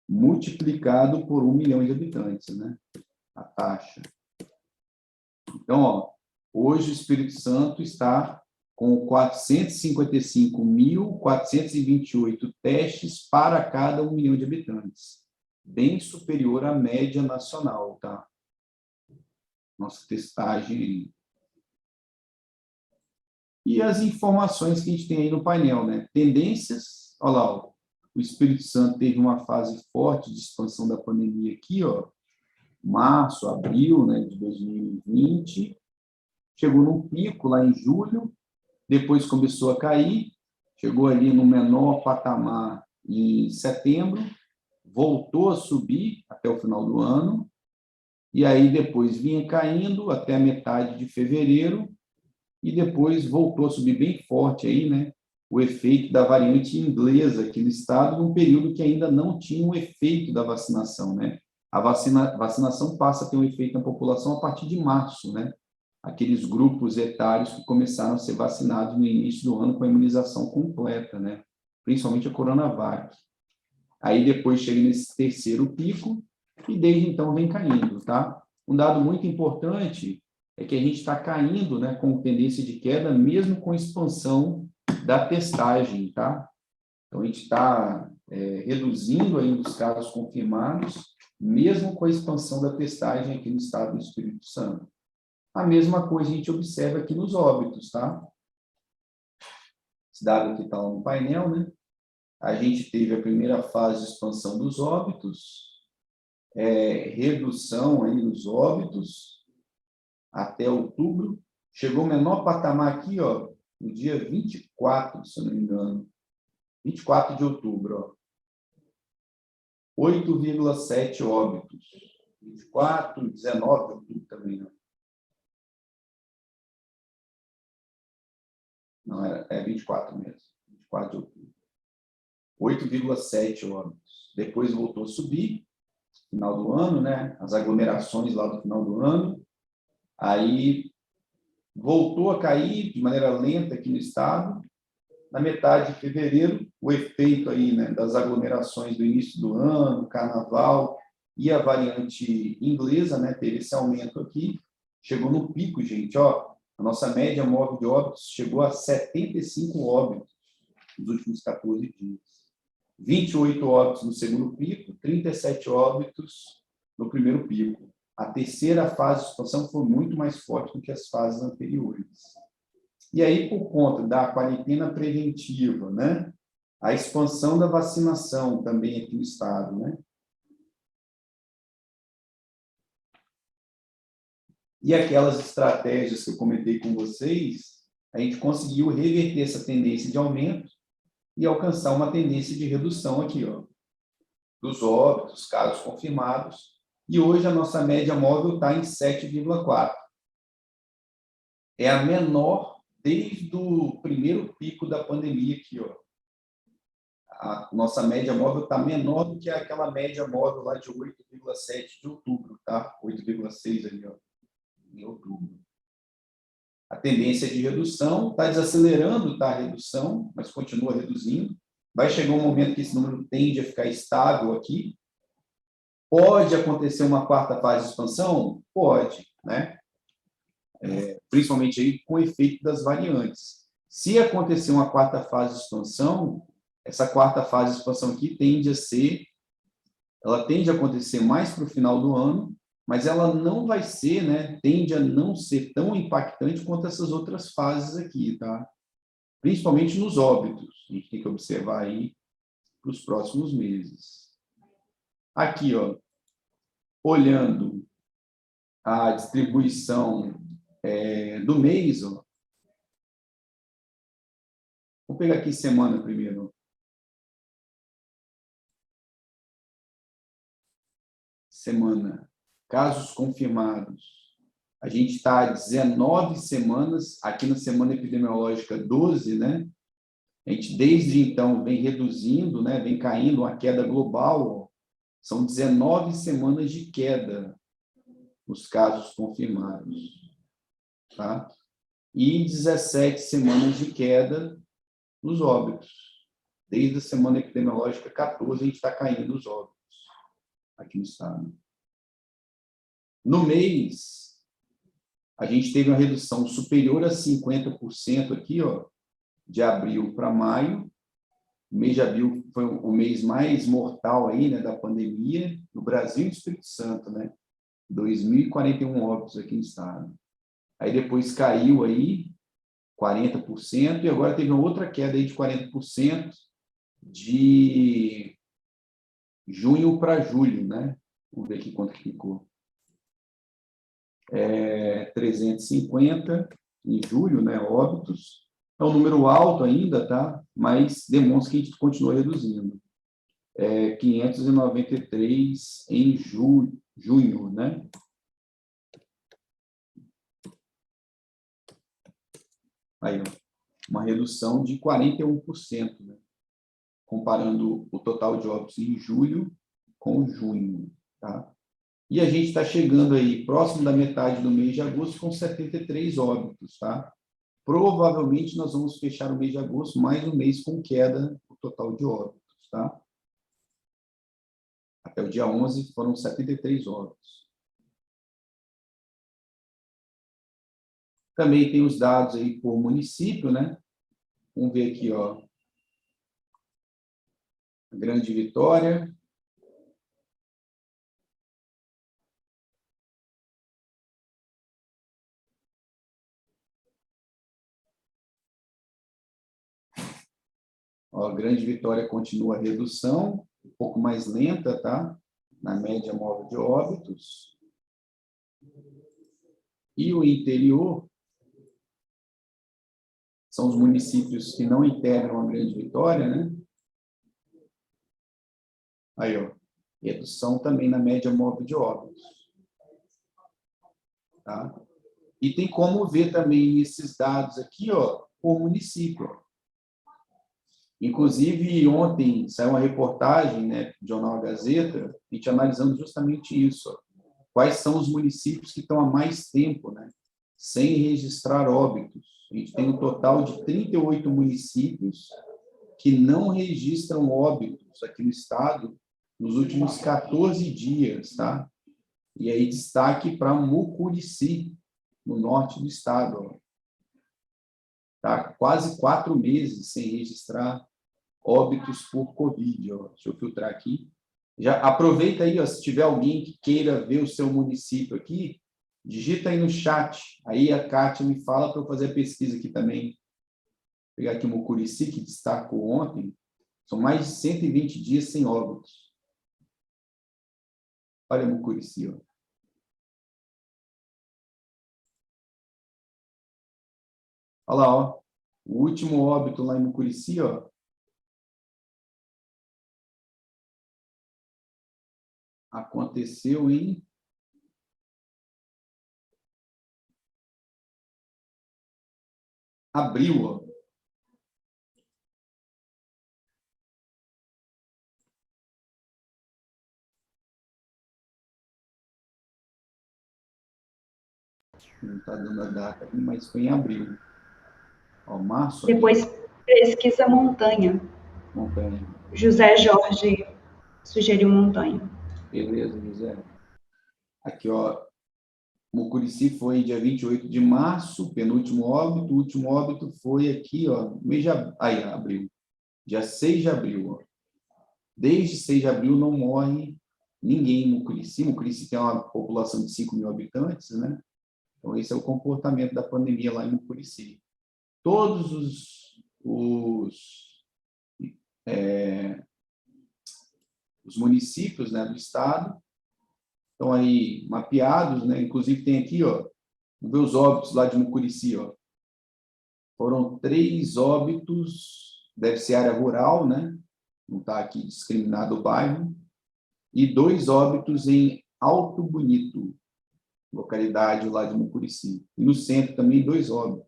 multiplicado por 1 milhão de habitantes, né? A taxa. Então, ó, hoje o Espírito Santo está com 455.428 testes para cada 1 milhão de habitantes, bem superior à média nacional, tá? Nossa testagem. E as informações que a gente tem aí no painel, né? Tendências, olha lá, ó, o Espírito Santo teve uma fase forte de expansão da pandemia aqui, ó, março, abril, né, de 2020, chegou num pico lá em julho, depois começou a cair, chegou ali no menor patamar em setembro, voltou a subir até o final do ano, e aí depois vinha caindo até a metade de fevereiro, e depois voltou a subir bem forte aí, né? O efeito da variante inglesa aqui no estado, num período que ainda não tinha o efeito da vacinação, né? A vacinação passa a ter um efeito na população a partir de março, né? Aqueles grupos etários que começaram a ser vacinados no início do ano com a imunização completa, né? Principalmente a Coronavac. Aí depois chega nesse terceiro pico e desde então vem caindo, tá? Um dado muito importante é que a gente está caindo, né, com tendência de queda, mesmo com expansão da testagem, tá? Então, a gente está reduzindo ainda os casos confirmados, mesmo com a expansão da testagem aqui no estado do Espírito Santo. A mesma coisa a gente observa aqui nos óbitos, tá? Esse dado aqui está lá no painel, né? A gente teve a primeira fase de expansão dos óbitos, redução aí dos óbitos, até outubro, chegou o menor patamar aqui, ó, no dia 24, se eu não me engano, 24 de outubro, ó, 8,7 óbitos, 24, 19 de outubro também, né? Não, é 24 mesmo, 24 de outubro, 8,7 óbitos, depois voltou a subir, final do ano, né, as aglomerações lá do final do ano, aí voltou a cair de maneira lenta aqui no estado. Na metade de fevereiro, o efeito aí, né, das aglomerações do início do ano, carnaval e a variante inglesa, né, teve esse aumento aqui, chegou no pico, gente, ó, A nossa média móvel de óbitos chegou a 75 óbitos nos últimos 14 dias. 28 óbitos no segundo pico, 37 óbitos no primeiro pico. A terceira fase de expansão foi muito mais forte do que as fases anteriores. E aí, por conta da quarentena preventiva, né? A expansão da vacinação também aqui no estado, né? E aquelas estratégias que eu comentei com vocês, a gente conseguiu reverter essa tendência de aumento e alcançar uma tendência de redução aqui, ó, dos óbitos, casos confirmados, e hoje a nossa média móvel está em 7,4. É a menor desde o primeiro pico da pandemia aqui, ó. A nossa média móvel está menor do que aquela média móvel lá de 8,7 de outubro, tá? 8,6 ali, ó, em outubro. A tendência de redução está desacelerando, tá, a redução, mas continua reduzindo. Vai chegar um momento que esse número tende a ficar estável aqui. Pode acontecer uma quarta fase de expansão? Pode, né? Principalmente aí com o efeito das variantes. Se acontecer uma quarta fase de expansão, essa quarta fase de expansão aqui ela tende a acontecer mais para o final do ano, mas ela não vai ser, né, tende a não ser tão impactante quanto essas outras fases aqui, tá? Principalmente nos óbitos. A gente tem que observar aí para os próximos meses. Aqui, ó, olhando a distribuição do mês, ó. Vou pegar aqui semana primeiro. Semana. Casos confirmados. A gente está há 19 semanas, aqui na semana epidemiológica 12, né? A gente, desde então, vem reduzindo, né? Vem caindo, uma queda global. Ó. São 19 semanas de queda nos casos confirmados. Tá? E 17 semanas de queda nos óbitos. Desde a semana epidemiológica 14, a gente está caindo os óbitos aqui no estado. No mês, a gente teve uma redução superior a 50% aqui, ó, de abril para maio. O mês de abril foi o mês mais mortal aí, né, da pandemia, no Brasil e no Espírito Santo, né? 2.041 óbitos aqui no estado. Aí depois caiu aí 40%, e agora teve uma outra queda aí de 40% de junho para julho, né? Vamos ver aqui quanto que ficou. 350 em julho, né? Óbitos. É um número alto ainda, tá? Mas demonstra que a gente continua reduzindo. 593 em junho, né? Aí, ó, uma redução de 41%, né? Comparando o total de óbitos em julho com junho, tá? E a gente está chegando aí próximo da metade do mês de agosto com 73 óbitos, tá? Provavelmente nós vamos fechar o mês de agosto mais um mês com queda no total de óbitos, tá? Até o dia 11 foram 73 óbitos. Também tem os dados aí por município, né? Vamos ver aqui, ó. Grande Vitória. Ó, Grande Vitória continua a redução, um pouco mais lenta, tá? Na média móvel de óbitos. E o interior são os municípios que não integram a Grande Vitória, né? Aí, ó, redução também na média móvel de óbitos. Tá? E tem como ver também esses dados aqui, ó, por município. Ó. Inclusive, ontem saiu uma reportagem, né, do Jornal A Gazeta, a gente analisando justamente isso. Ó. Quais são os municípios que estão há mais tempo, né, sem registrar óbitos. A gente tem um total de 38 municípios que não registram óbitos aqui no estado nos últimos 14 dias, tá? E aí destaque para Mucurici, no norte do estado. Ó. tá? Quase 4 meses sem registrar óbitos por Covid. Ó. Deixa eu filtrar aqui. Já aproveita aí, ó, se tiver alguém que queira ver o seu município aqui, digita aí no chat. Aí a Kátia me fala para eu fazer a pesquisa aqui também. Vou pegar aqui o Mucurici, que destacou ontem. São mais de 120 dias sem óbitos. Olha o Mucurici, ó. Olha lá, ó. O último óbito lá em Mucurici, ó. Aconteceu em abril, ó. Não está dando a data aqui, mas foi em abril. Ó, março, Depois pesquisa Montanha. Montanha. José Jorge sugeriu Montanha. Beleza, José. Aqui, ó. Mucurici foi dia 28 de março, penúltimo óbito. O último óbito foi aqui, ó, mês de abril. Dia 6 de abril, ó. Desde 6 de abril não morre ninguém em Mucurici. Mucurici tem uma população de 5 mil habitantes, né? Então, esse é o comportamento da pandemia lá em Mucurici. Todos os municípios, né, do estado estão aí mapeados, né? Inclusive tem aqui, ó, vamos ver os óbitos lá de Mucurici, ó. Foram 3 óbitos, deve ser área rural, né? Não está aqui discriminado o bairro, e 2 óbitos em Alto Bonito, localidade lá de Mucurici. E no centro também 2 óbitos.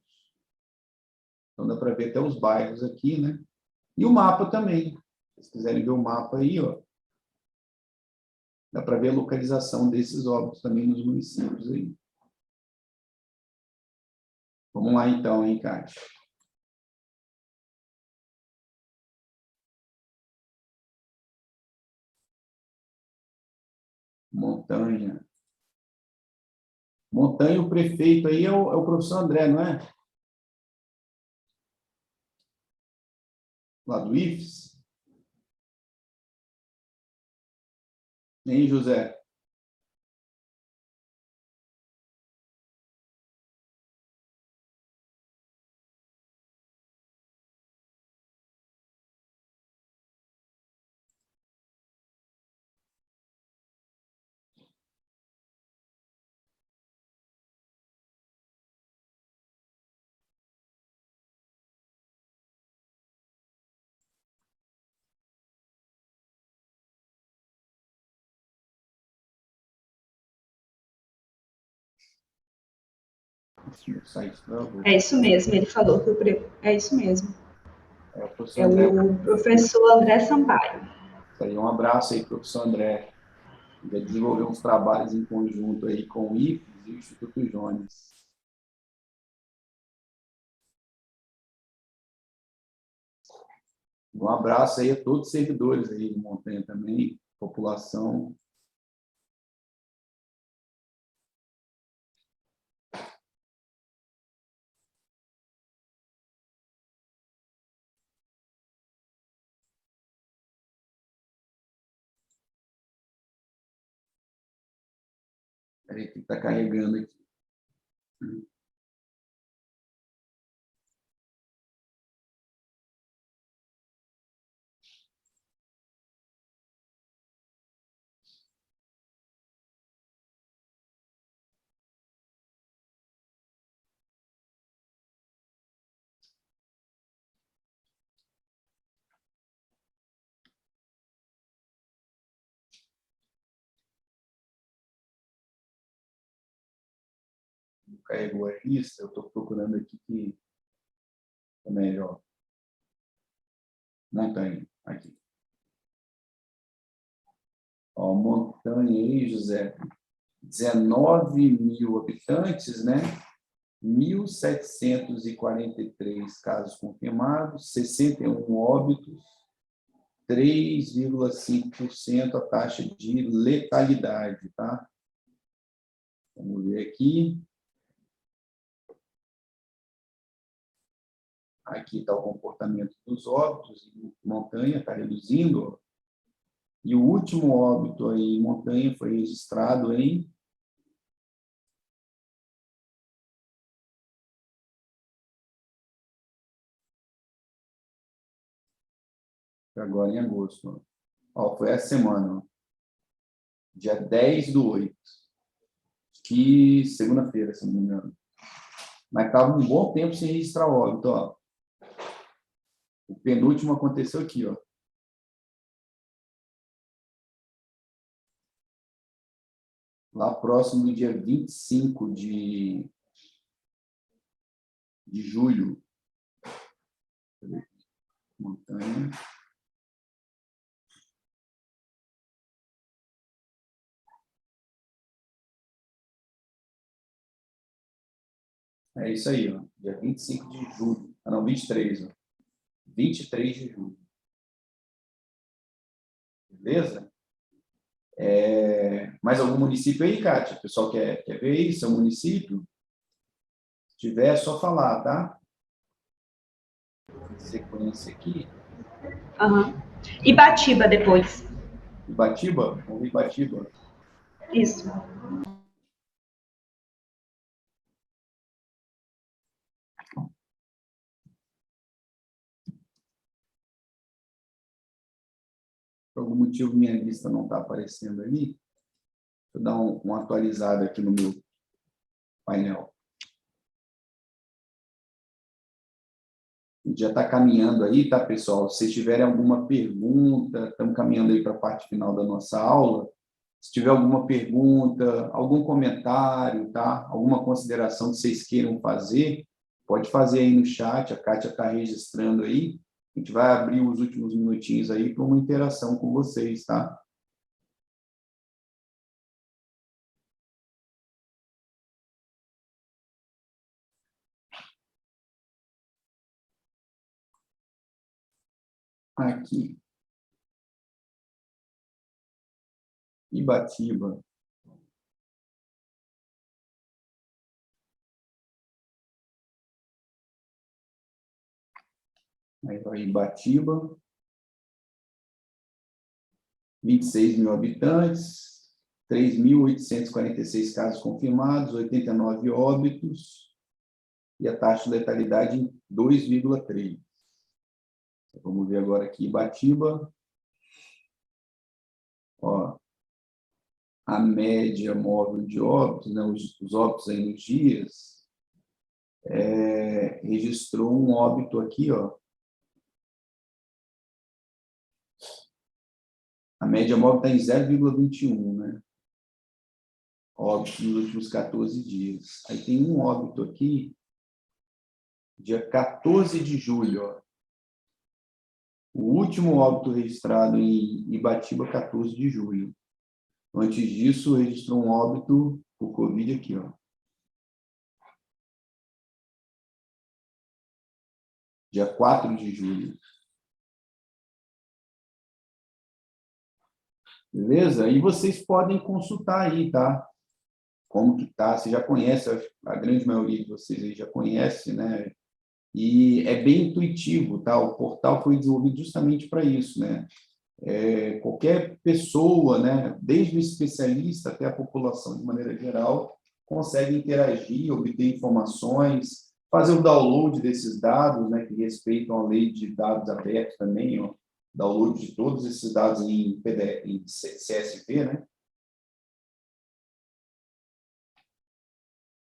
Então dá para ver até os bairros aqui, né? E o mapa também. Se vocês quiserem ver o mapa aí, ó, dá para ver a localização desses óbitos também nos municípios aí. Vamos lá então, hein, Kátia? Montanha. Montanha, o prefeito aí é o professor André, não é? Lá do IFES. Hein, José? O site travou. É isso mesmo, ele falou que é isso mesmo. É o professor É André. o professor André Sampaio. Isso aí, um abraço aí, professor André. Já desenvolveu uns trabalhos em conjunto aí com o IFES e o Instituto Jones. Um abraço aí a todos os servidores aí do Montanha também, população. Peraí, que está carregando aqui. Carregou a lista, eu estou procurando aqui que é melhor. Montanha, aqui. Ó, Montanha aí, José. 19 mil habitantes, né? 1.743 casos confirmados, 61 óbitos, 3,5% a taxa de letalidade, tá? Vamos ver aqui. Aqui está o comportamento dos óbitos em Montanha, está reduzindo, ó. E o último óbito aí em Montanha foi registrado em agora em agosto. Ó, foi essa semana, ó. Dia 10/8, que segunda-feira, se não me engano. Mas estava um bom tempo sem registrar óbito, ó. O penúltimo aconteceu aqui, ó. Lá próximo do dia 25 de julho. Montanha. É isso aí, ó. Dia 25 de julho. Ah, não, 23, ó. 23 de julho. Beleza? Mais algum município aí, Kátia? O pessoal quer ver aí seu município? Se tiver, é só falar, tá? Sequência aqui. Uhum. Ibatiba depois. Ibatiba? Vamos ver Ibatiba. Isso. Por algum motivo, minha lista não está aparecendo ali. Deixa eu dar uma atualizada aqui no meu painel. Já está caminhando aí, tá, pessoal? Se tiverem alguma pergunta, estamos caminhando aí para a parte final da nossa aula. Se tiver alguma pergunta, algum comentário, tá? Alguma consideração que vocês queiram fazer, pode fazer aí no chat, a Kátia está registrando aí. A gente vai abrir os últimos minutinhos aí para uma interação com vocês, tá? Aqui. Ibatiba. Aí vai Ibatiba. 26 mil habitantes, 3.846 casos confirmados, 89 óbitos, e a taxa de letalidade em 2,3. Vamos ver agora aqui, Ibatiba. Ó, a média móvel de óbitos, né, os óbitos aí nos dias, registrou um óbito aqui, ó. A média móvel está em 0,21, né? Óbitos nos últimos 14 dias. Aí tem um óbito aqui, dia 14 de julho, ó. O último óbito registrado em Ibatiba, 14 de julho. Antes disso, registrou um óbito por Covid aqui, ó. Dia 4 de julho. Beleza? E vocês podem consultar aí, tá? Como que tá, você já conhece, a grande maioria de vocês aí já conhece, né? E é bem intuitivo, tá? O portal foi desenvolvido justamente para isso, né? Qualquer pessoa, né, desde o especialista até a população de maneira geral, consegue interagir, obter informações, fazer o download desses dados, né, que respeitam a lei de dados abertos também, ó, download de todos esses dados em PDF, em CSV, né?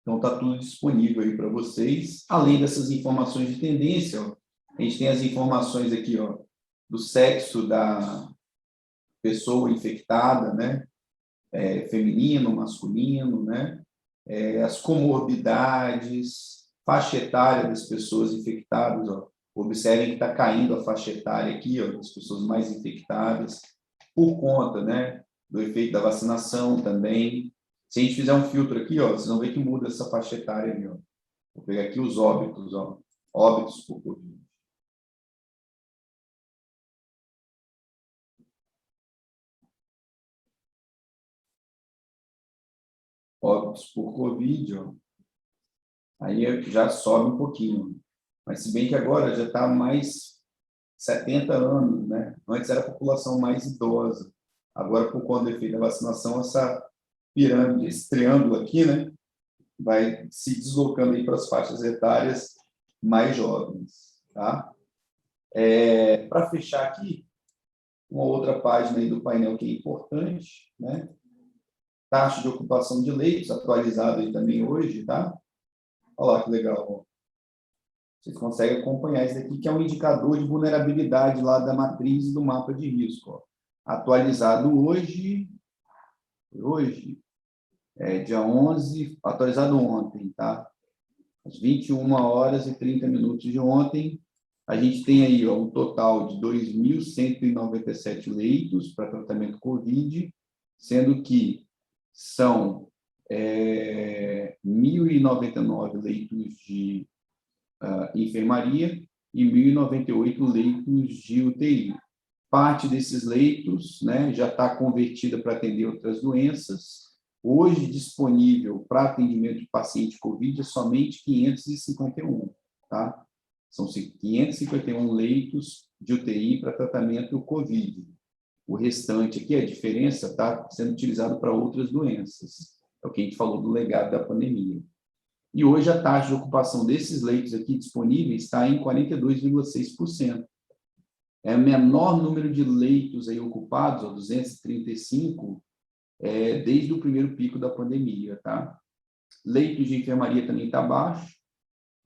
Então está tudo disponível aí para vocês. Além dessas informações de tendência, ó, a gente tem as informações aqui, ó, do sexo da pessoa infectada, né? Feminino, masculino, né? As comorbidades, faixa etária das pessoas infectadas, ó. Observem que está caindo a faixa etária aqui, ó, das pessoas mais infectadas, por conta, né, do efeito da vacinação também. Se a gente fizer um filtro aqui, ó, vocês vão ver que muda essa faixa etária ali, ó. Vou pegar aqui os óbitos, ó, óbitos por Covid. Óbitos por Covid, ó. Aí já sobe um pouquinho. Mas se bem que agora já está mais 70 anos, né? Antes era a população mais idosa. Agora, por conta do efeito da vacinação, essa pirâmide, esse triângulo aqui, né, vai se deslocando aí para as faixas etárias mais jovens, tá? Para fechar aqui, uma outra página aí do painel que é importante, né? Taxa de ocupação de leitos, atualizada aí também hoje, tá? Olha lá que legal. Vocês conseguem acompanhar isso aqui, que é um indicador de vulnerabilidade lá da matriz do mapa de risco. Ó. Atualizado hoje, dia 11, atualizado ontem, tá? Às 21h30 de ontem, a gente tem aí ó, um total de 2.197 leitos para tratamento COVID, sendo que são 1.099 leitos de enfermaria e 1.098 leitos de UTI. Parte desses leitos, né, já está convertida para atender outras doenças. Hoje, disponível para atendimento de paciente COVID é somente 551, tá? São 551 leitos de UTI para tratamento COVID. O restante aqui, a diferença, está sendo utilizado para outras doenças. É o que a gente falou do legado da pandemia. E hoje a taxa de ocupação desses leitos aqui disponíveis está em 42,6%. É o menor número de leitos aí ocupados, ó, 235, desde o primeiro pico da pandemia, tá? Leitos de enfermaria também está baixo,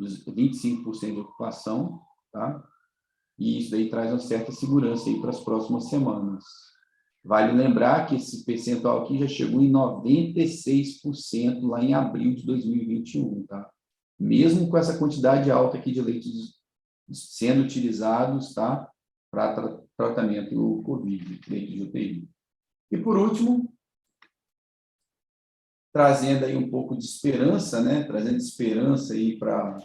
25% de ocupação, tá? E isso daí traz uma certa segurança aí para as próximas semanas. Vale lembrar que esse percentual aqui já chegou em 96% lá em abril de 2021, tá? Mesmo com essa quantidade alta aqui de leitos sendo utilizados, tá? Para tratamento do COVID, leitos de UTI. E, por último, trazendo aí um pouco de esperança, né? Trazendo esperança aí para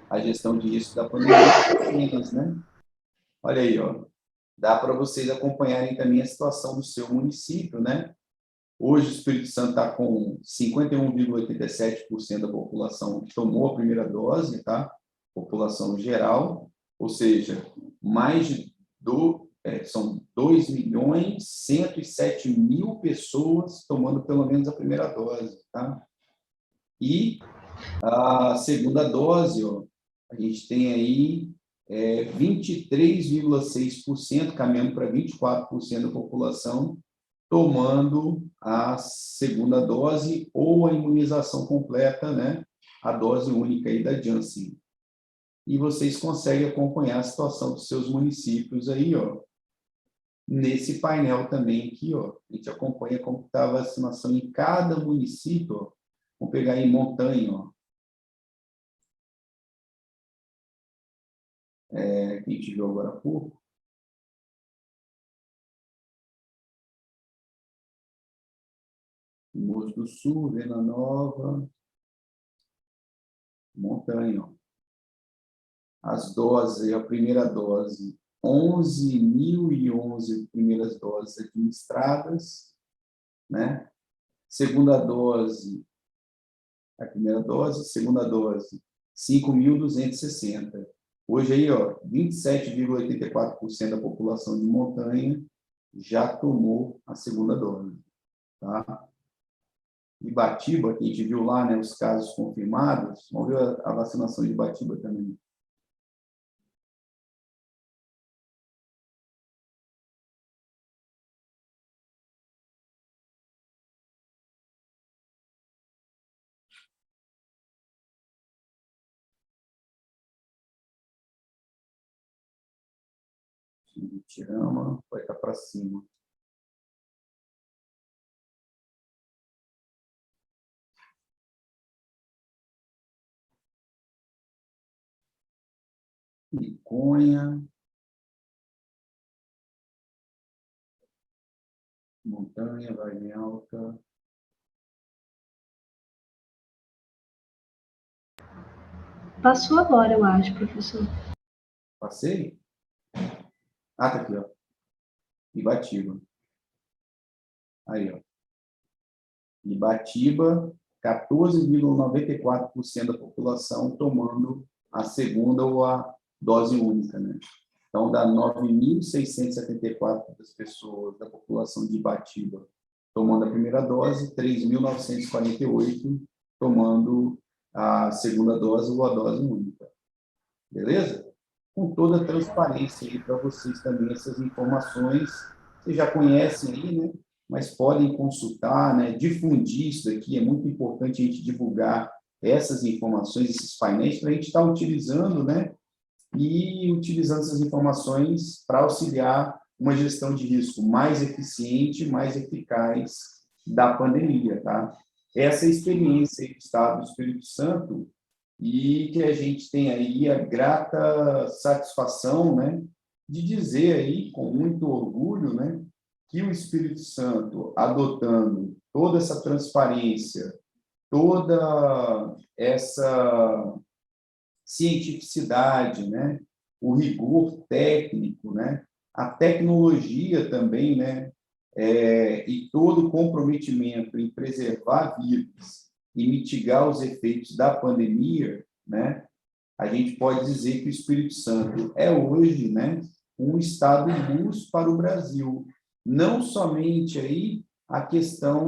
a gestão de risco da pandemia, né? Olha aí, ó. Dá para vocês acompanharem também a situação do seu município, né? Hoje o Espírito Santo está com 51,87% da população que tomou a primeira dose, tá? População geral, ou seja, são 2.107.000 pessoas tomando pelo menos a primeira dose, tá? E a segunda dose, ó, a gente tem aí 23,6%, caminhando para 24% da população, tomando a segunda dose ou a imunização completa, né? A dose única aí da Janssen. E vocês conseguem acompanhar a situação dos seus municípios aí, ó. Nesse painel também aqui, ó. A gente acompanha como está a vacinação em cada município, ó. Vamos pegar aí Montanha, ó. Que a gente viu agora há pouco. Moço do Sul, Venda Nova, Montanha. Ó. As doses, a primeira dose, 11.011 primeiras doses administradas, né? Segunda dose, a primeira dose, segunda dose, 5.260. Hoje aí, ó, 27,84% da população de Montanha já tomou a segunda dose, tá? Ibatiba, que a gente viu lá, né, os casos confirmados, vamos ver a vacinação de Ibatiba também. Tirama, vai estar para cima. Iconha, Montanha, Vargem Alta. Passou agora, eu acho, professor. Passei? Ah, tá aqui, ó. Ibatiba. Aí, ó. Ibatiba, 14,94% da população tomando a segunda ou a dose única, né? Então, dá 9.674 pessoas da população de Ibatiba tomando a primeira dose, 3.948 tomando a segunda dose ou a dose única. Beleza? Com toda a transparência aí para vocês também, essas informações, vocês já conhecem aí, né? Mas podem consultar, né? Difundir isso aqui, é muito importante a gente divulgar essas informações, esses painéis, para a gente estar utilizando, né? E utilizando essas informações para auxiliar uma gestão de risco mais eficiente, mais eficaz da pandemia, tá? Essa experiência do Estado do Espírito Santo e que a gente tem aí a grata satisfação, né, de dizer aí com muito orgulho, né, que o Espírito Santo, adotando toda essa transparência, toda essa cientificidade, né, o rigor técnico, né, a tecnologia também, né, e todo o comprometimento em preservar vidas e mitigar os efeitos da pandemia, né, a gente pode dizer que o Espírito Santo é hoje, né, um estado luz para o Brasil, não somente aí a questão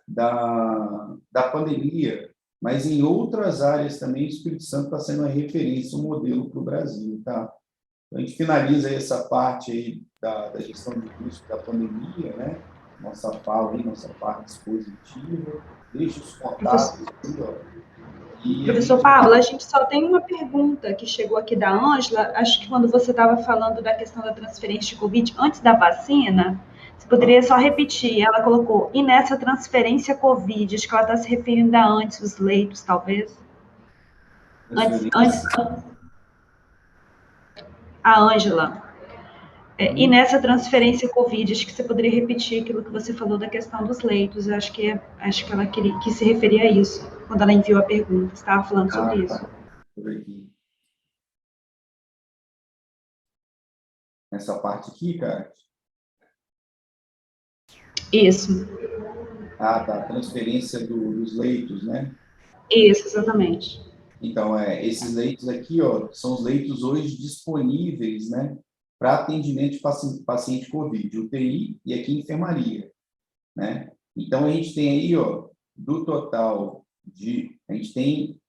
da pandemia, mas em outras áreas também o Espírito Santo está sendo uma referência, um modelo para o Brasil, tá? Então, a gente finaliza aí essa parte aí da gestão de risco da pandemia, né? Nossa fala aí, nossa parte expositiva, deixa os contatos aí, ó. Professor Pablo, a gente só tem uma pergunta que chegou aqui da Ângela. Acho que quando você estava falando da questão da transferência de Covid antes da vacina, você poderia só repetir. Ela colocou, e nessa transferência Covid, acho que ela está se referindo a antes, os leitos, talvez. Antes, a Ângela. E nessa transferência Covid, acho que você poderia repetir aquilo que você falou da questão dos leitos. Acho que ela quis se referir a isso, quando ela enviou a pergunta. Você estava falando sobre isso. Por aqui. Essa parte aqui, cara. Isso. Tá. Transferência dos leitos, né? Isso, exatamente. Então, esses leitos aqui, ó, são os leitos hoje disponíveis, né, para atendimento de paciente COVID, UTI e aqui enfermaria, né? Então, a gente tem aí, ó, do total a gente tem,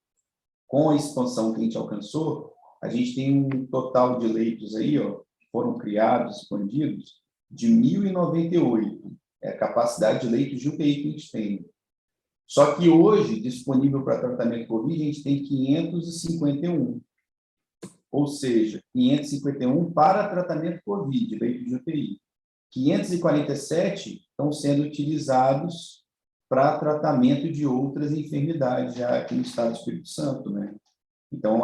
com a expansão que a gente alcançou, a gente tem um total de leitos aí, ó, que foram criados, expandidos, de 1.098. É a capacidade de leitos de UTI que a gente tem. Só que hoje, disponível para tratamento COVID, a gente tem 551. Ou seja, 551 para tratamento COVID, leito de UTI. 547 estão sendo utilizados para tratamento de outras enfermidades, já aqui no estado do Espírito Santo, né? Então,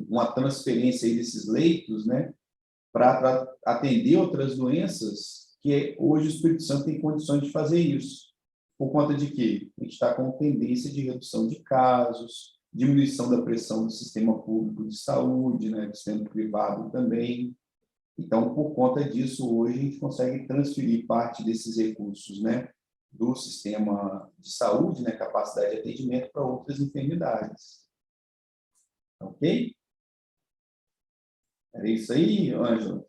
uma transferência aí desses leitos, né, para atender outras doenças, que hoje o Espírito Santo tem condições de fazer isso. Por conta de quê? A gente está com tendência de redução de casos, diminuição da pressão do sistema público de saúde, né, do sistema privado também. Então, por conta disso, hoje a gente consegue transferir parte desses recursos, né, do sistema de saúde, né, capacidade de atendimento, para outras enfermidades. Ok? Era isso aí, Ângela?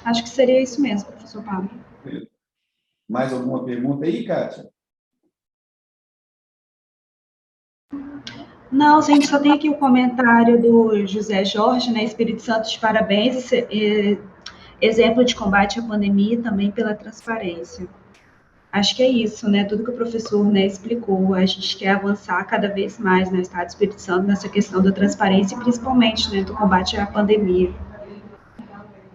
Acho que seria isso mesmo, professor Pablo. Mais alguma pergunta aí, Kátia? Não, a gente só tem aqui o comentário do José Jorge, né? Espírito Santo de parabéns, exemplo de combate à pandemia e também pela transparência. Acho que é isso, né? Tudo que o professor, né, explicou. A gente quer avançar cada vez mais no Estado do Espírito Santo nessa questão da transparência e principalmente, né, do combate à pandemia.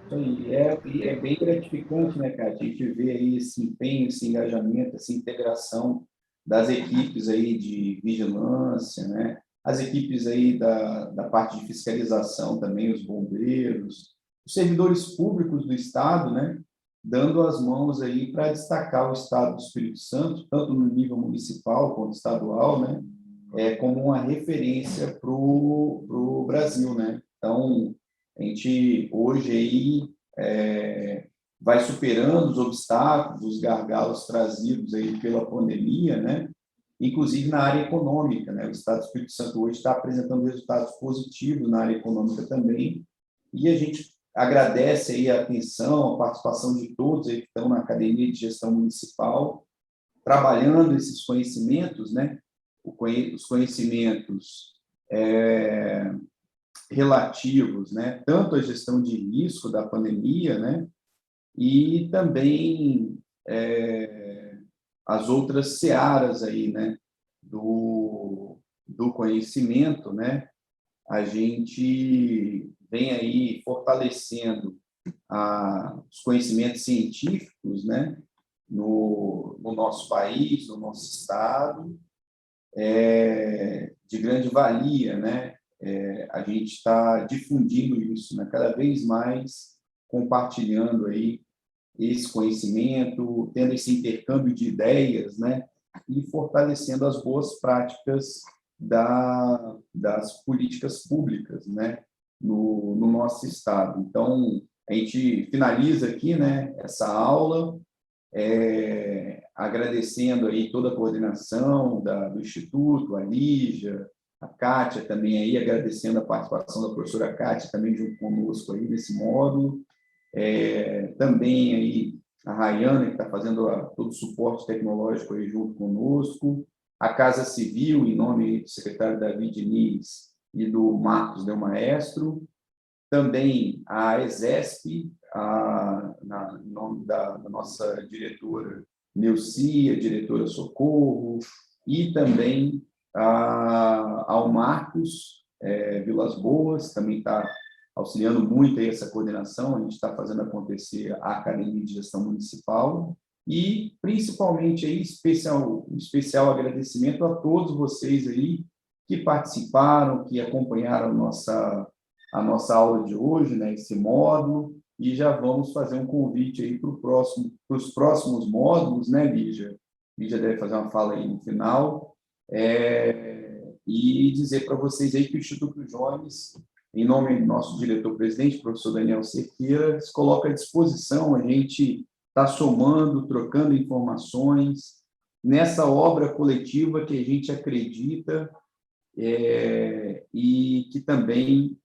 E é bem gratificante, né, cara? A gente vê aí esse empenho, esse engajamento, essa integração das equipes aí de vigilância, né? As equipes aí da parte de fiscalização também, os bombeiros, os servidores públicos do Estado, né? Dando as mãos aí para destacar o Estado do Espírito Santo, tanto no nível municipal quanto estadual, né? Como uma referência para o Brasil, né? Então, a gente hoje aí vai superando os obstáculos, os gargalos trazidos aí pela pandemia, né? Inclusive na área econômica, né? O Estado do Espírito Santo hoje está apresentando resultados positivos na área econômica também, e a gente agradece aí a atenção, a participação de todos aí que estão na Academia de Gestão Municipal, trabalhando esses conhecimentos, né? Os conhecimentos relativos, né? Tanto à gestão de risco da pandemia, né? E também as outras searas aí, né? Do conhecimento, né? A gente vem aí fortalecendo os conhecimentos científicos, né? No nosso país, no nosso estado, de grande valia, né? A gente está difundindo isso, né? Cada vez mais compartilhando aí esse conhecimento, tendo esse intercâmbio de ideias, né? E fortalecendo as boas práticas das políticas públicas, né? No nosso estado. Então, a gente finaliza aqui, né? Essa aula, agradecendo aí toda a coordenação do Instituto, a Lígia, a Kátia também aí, agradecendo a participação da professora Kátia também junto conosco aí nesse módulo, também aí a Rayana, que está fazendo todo o suporte tecnológico aí junto conosco, a Casa Civil, em nome do secretário David Diniz e do Marcos Del Maestro, também a ESESP, em nome da nossa diretora Neuci, a diretora Socorro, e também ao Marcos Vilas Boas, também está auxiliando muito aí essa coordenação, a gente está fazendo acontecer a Academia de Gestão Municipal, e principalmente aí especial agradecimento a todos vocês aí que participaram, que acompanharam a nossa aula de hoje, né, esse módulo, e já vamos fazer um convite aí para os próximos módulos, né, Lígia? Lígia deve fazer uma fala aí no final, e dizer para vocês aí que o Instituto Jones, em nome do nosso diretor-presidente, professor Daniel Cerqueira, se coloca à disposição, a gente está somando, trocando informações nessa obra coletiva que a gente acredita e que também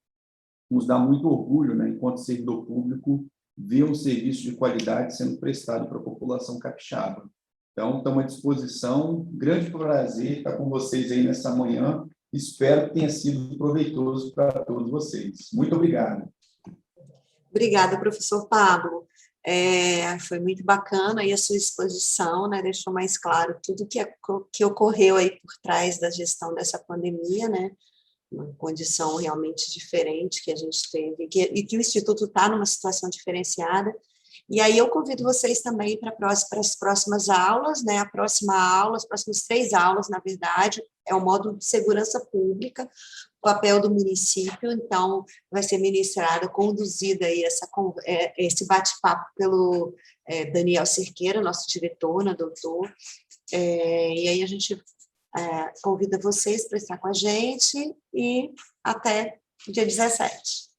nos dá muito orgulho, né, enquanto servidor público, ver um serviço de qualidade sendo prestado para a população capixaba. Então, estamos à disposição, grande prazer estar com vocês aí nessa manhã, espero que tenha sido proveitoso para todos vocês. Muito obrigado. Obrigada, professor Pablo. Foi muito bacana aí a sua exposição, né, deixou mais claro tudo que ocorreu aí por trás da gestão dessa pandemia, né, uma condição realmente diferente que a gente teve, e que o Instituto está numa situação diferenciada. E aí eu convido vocês também para as próximas aulas, né? A próxima aula, as próximas 3 aulas, na verdade, é o módulo de segurança pública, o papel do município. Então, vai ser ministrada, conduzida aí esse bate-papo pelo Daniel Cerqueira, nosso diretor, né, doutor. E aí a gente convida vocês para estar com a gente e até dia 17.